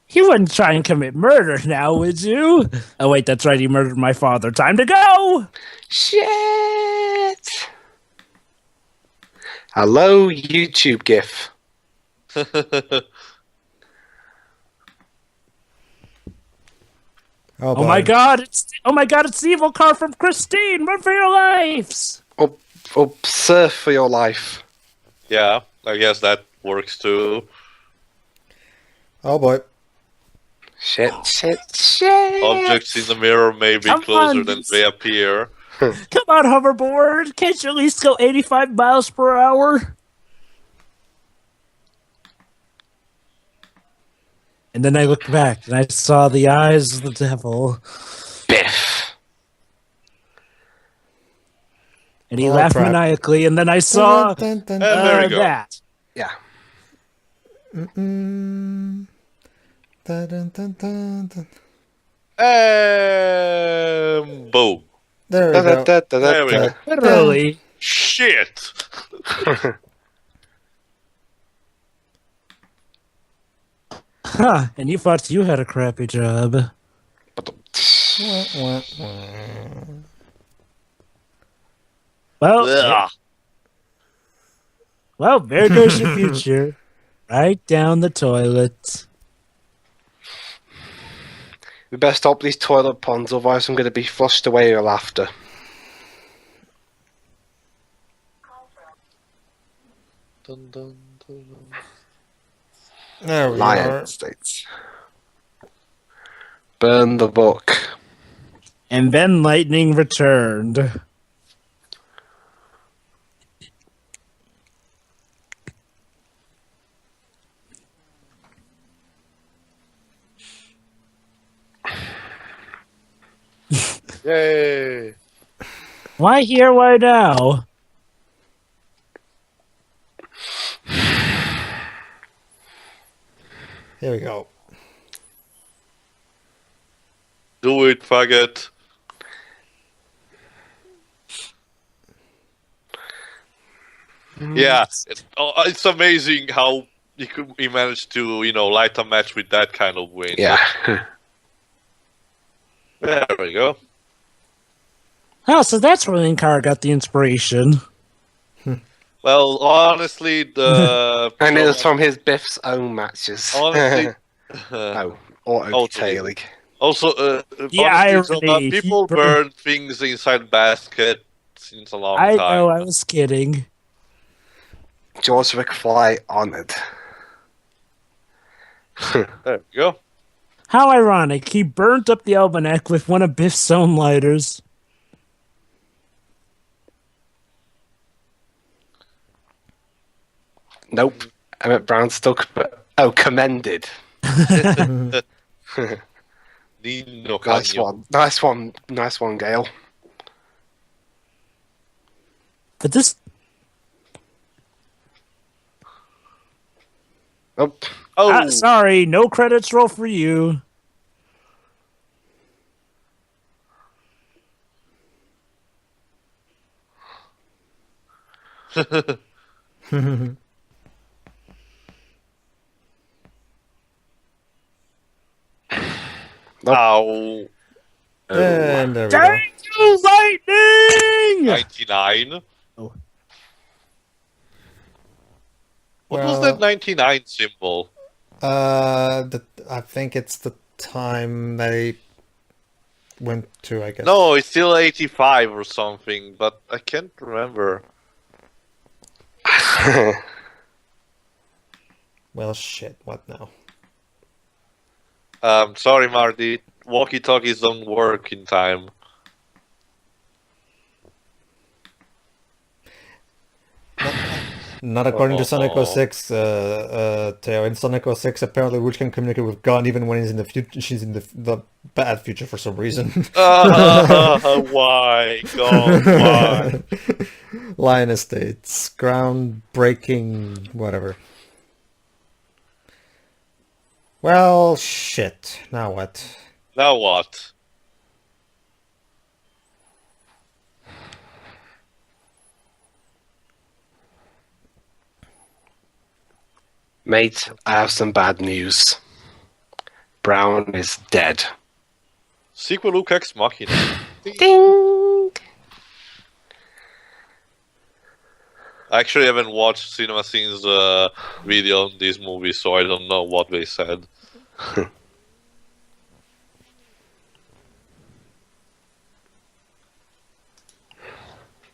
You wouldn't try and commit murder now, would you? Oh wait, that's right, he murdered my father. Time to go! Shit! Hello, YouTube GIF. Oh my god, it's the evil car from Christine! Run for your lives! Or surf for your life. Yeah, I guess that works too. Oh boy. Shit. Objects in the mirror may be closer than they appear. Come on, hoverboard! Can't you at least go 85 miles per hour? And then I looked back and I saw the eyes of the devil. Biff. And he Oh, laughed crap. maniacally, and then I saw Dun, dun, And there we go. that. Yeah. dun, dun, dun, dun, dun. And boom. There we go. There we go. Literally. Shit. Huh, and you thought you had a crappy job. Wah, wah, wah. Well, there goes your future. Right down the toilet. We best stop these toilet ponds, otherwise I'm going to be flushed away with laughter. Dun, dun, dun, dun. There we Lion are. States. Burn the book. And then lightning returned. Yay. Why here? Why now? Here we go. Do it, faggot. Yeah, it's amazing how he managed to, light a match with that kind of wind. Yeah. There we go. Oh, so that's where Linkar got the inspiration. Well, honestly, the And it was from his Biff's own matches. honestly, Oh, auto Oh, detailing. also, The honestly, irony, people he burn things inside baskets since a long I time. know, I was kidding. George McFly honored. There we go. How ironic. He burnt up the almanac with one of Biff's own lighters. Nope. Emmett Brown stuck, but commended. Nino Nice Canyon. one. Nice one. Nice one, Gail. But this... Oh, Oh, sorry, no credits roll for you. ow. And there we go. Thank you, lightning! 99. Oh. What was that 99 symbol? I think it's the time they went to, I guess. No, it's still 85 or something, but I can't remember. Well, shit. What now? Sorry, Marty. Walkie-talkies don't work in time. Not according to Sonic 06, Theo. In Sonic 06, apparently Witch can communicate with God even when he's in the future. She's in the bad future for some reason. Why? God, why? Lion Estates, groundbreaking, whatever. Well, shit. Now what? Now what? mate, I have some bad news. Brown is dead. Sequel Luke Ex Machina. Ding! I actually haven't watched Cinema Scene's video on this movie, so I don't know what they said.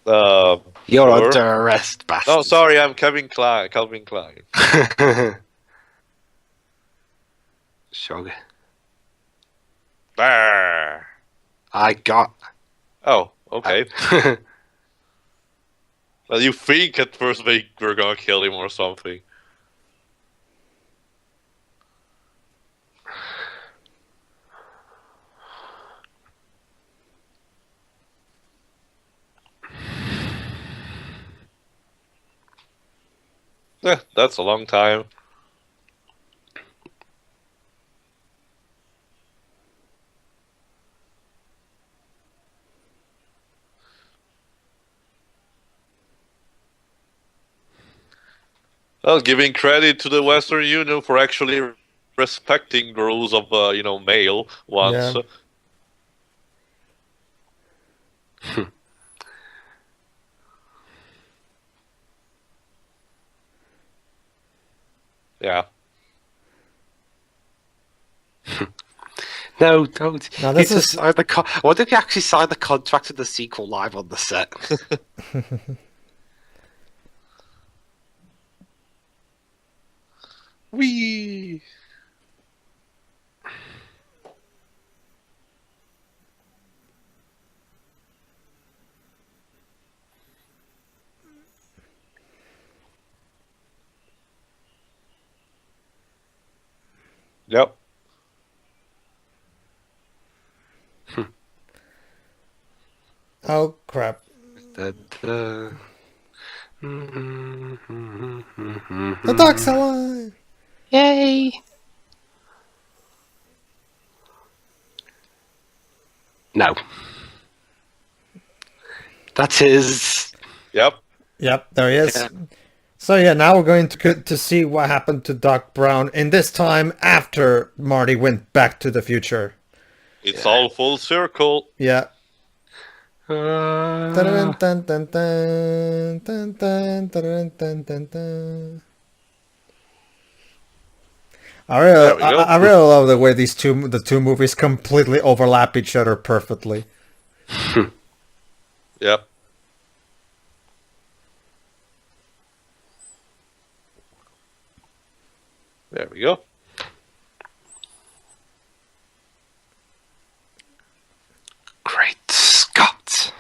You're sure. under arrest, bastard. No, sorry, I'm Calvin Klein. Shrug. Brr. I got... Oh, okay. Well, you think at first they were gonna kill him or something. Yeah, that's a long time. Well, giving credit to the Western Union for actually respecting the rules of, mail once. Yeah. Yeah. No, don't. Now this is Sign the what if you actually sign the contract to the sequel live on the set? Wee. Yep. oh crap. The The duck's alive. Yay! No. That is. Yep. Yep, there he is. Yeah. So yeah, now we're going to see what happened to Doc Brown in this time after Marty went back to the future. It's all full circle. Yeah. Uh, Dun, dun, dun, dun, dun, dun, dun, dun, dun, dun. There we go. I really love the way the two movies completely overlap each other perfectly. Yep. There we go. Great Scott!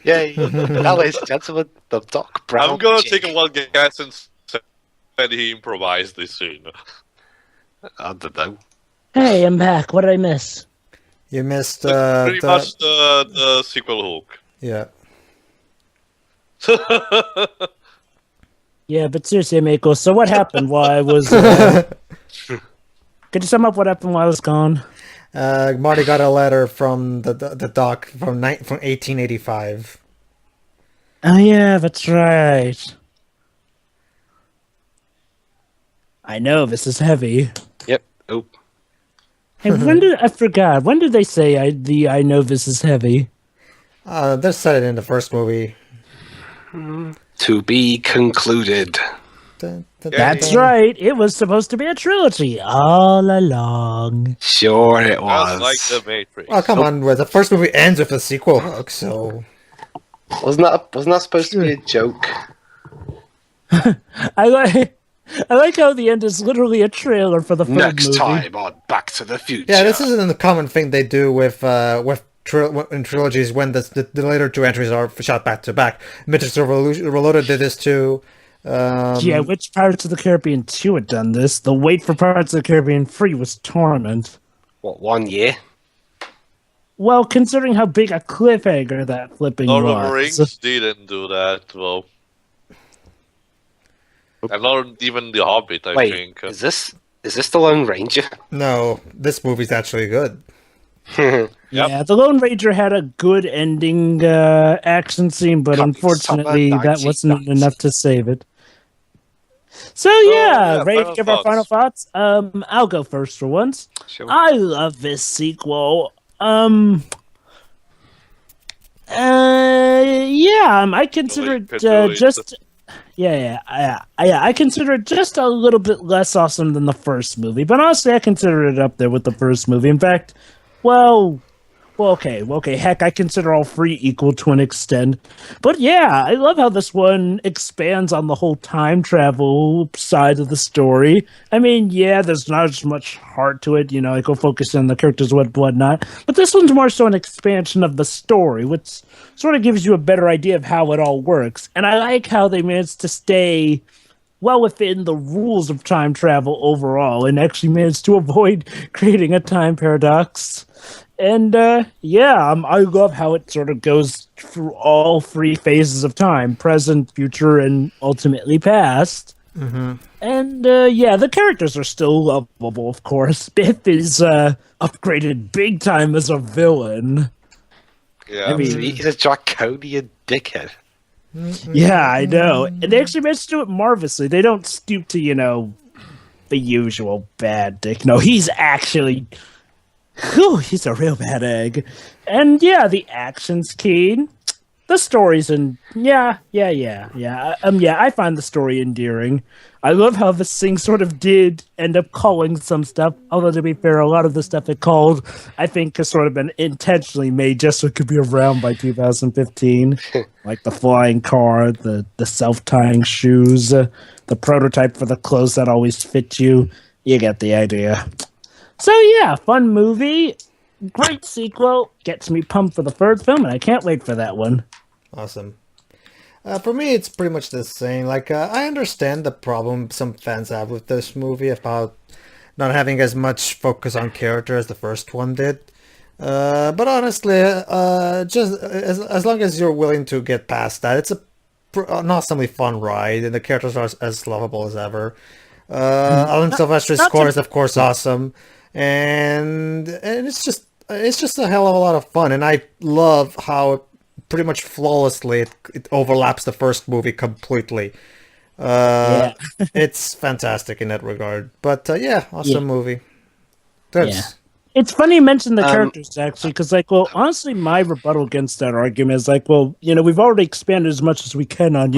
Yay! Now, ladies and gentlemen, the Doc Brown. I'm gonna jig. take a wild guess and said he improvised this scene. I don't know. Hey, I'm back. What did I miss? You missed Pretty much the sequel yeah. hook. Yeah, but seriously, Mako, so what happened while I was... Could you sum up what happened while I was gone? Marty got a letter from the doc from 1885. Oh, yeah, that's right. I know, this is heavy. Yep. Oh. Hey, I forgot. When did they say I know this is heavy? They said it in the first movie. To be concluded. Dun, dun, That's dun. right. It was supposed to be a trilogy all along. Sure, it was. Just like the Matrix. Oh come on! Well, the first movie ends with a sequel hook, so Wasn't that supposed to be a joke? I like how the end is literally a trailer for the third Next movie. time on Back to the Future. yeah, this isn't a common thing they do with in trilogies when the later two entries are shot back to back. Matrix Reloaded did this too. Yeah, which Pirates of the Caribbean 2 had done this? The wait for Pirates of the Caribbean 3 was Torment. What, 1 year? Well, considering how big a cliffhanger that flipping Lord of the was. Rings didn't do that, well. And not even The Hobbit, I Wait, think. is this the Lone Ranger? No, this movie's actually good. Yeah, the Lone Ranger had a good ending action scene, but Coming unfortunately summer that wasn't 1990. enough to save it. So yeah, ready to final give our final thoughts. thoughts? I'll go first for once. Sure. I love this sequel. I consider it just. I consider it just a little bit less awesome than the first movie, but honestly, I consider it up there with the first movie. In fact, okay. Heck, I consider all three equal to an extent. But yeah, I love how this one expands on the whole time travel side of the story. I mean, yeah, there's not as much heart to it, I go focus on the characters, whatnot. But this one's more so an expansion of the story, which sort of gives you a better idea of how it all works. And I like how they managed to stay well within the rules of time travel overall, and actually managed to avoid creating a time paradox. And I love how it sort of goes through all three phases of time: present, future, and ultimately past. And the characters are still lovable, of course. Biff is upgraded big time as a villain. Yeah, I mean, He's a draconian dickhead. yeah, I know. And they actually managed to do it marvelously. They don't stoop to, the usual bad dick. No, he's actually... Whew, he's a real bad egg. And yeah, the action's keen. The story's I find the story endearing. I love how this thing sort of did end up calling some stuff. Although, to be fair, a lot of the stuff it called, I think, has sort of been intentionally made just so it could be around by 2015. Like the flying car, the self-tying shoes, the prototype for the clothes that always fit you. You get the idea. So yeah, fun movie. Great sequel. Gets me pumped for the third film, and I can't wait for that one. Awesome. For me, it's pretty much the same. Like, I understand the problem some fans have with this movie about not having as much focus on character as the first one did. But honestly, just as long as you're willing to get past that, it's an awesomely fun ride, and the characters are as lovable as ever. Alan Silvestri's score is, of course, awesome, and it's just a hell of a lot of fun, and I love how pretty much flawlessly it overlaps the first movie completely. It's fantastic in that regard. But awesome movie. It's funny you mention the characters, actually, because, honestly, my rebuttal against that argument is, we've already expanded as much as we can on,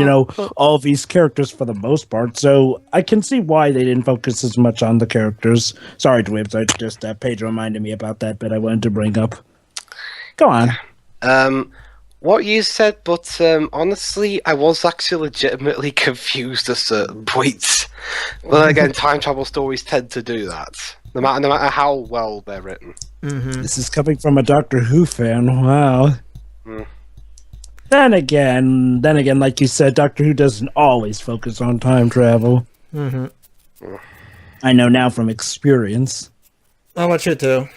all of these characters for the most part, so I can see why they didn't focus as much on the characters. Sorry, Dwebs, I just, Paige reminded me about that bit I wanted to bring up. Go on. What you said, but honestly, I was actually legitimately confused at certain points. But again, time travel stories tend to do that, no matter how well they're written. This is coming from a Doctor Who fan. Wow. Then again, like you said, Doctor Who doesn't always focus on time travel. I know now from experience. How about you two?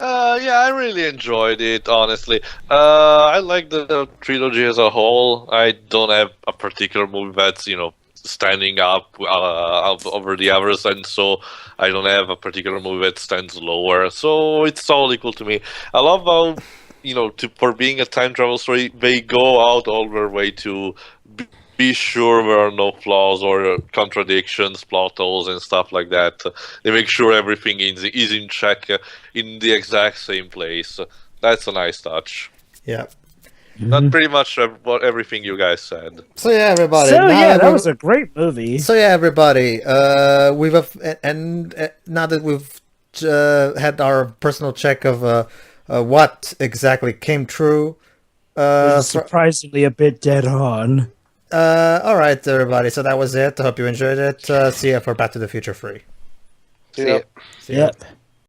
I really enjoyed it, honestly. I like the trilogy as a whole. I don't have a particular movie that's, standing up over the others, and so I don't have a particular movie that stands lower. So it's all equal to me. I love how, for being a time travel story, they go out all their way to be sure there are no flaws or contradictions, plot holes, and stuff like that. They make sure everything is in check in the exact same place. That's a nice touch. Yeah. That's pretty much everything you guys said. So yeah, everybody. That was a great movie. So yeah, everybody. Now that we've had our personal check of what exactly came true, surprisingly a bit dead on. All right, everybody. So that was it. I hope you enjoyed it. See you for Back to the Future 3. See ya. Yep.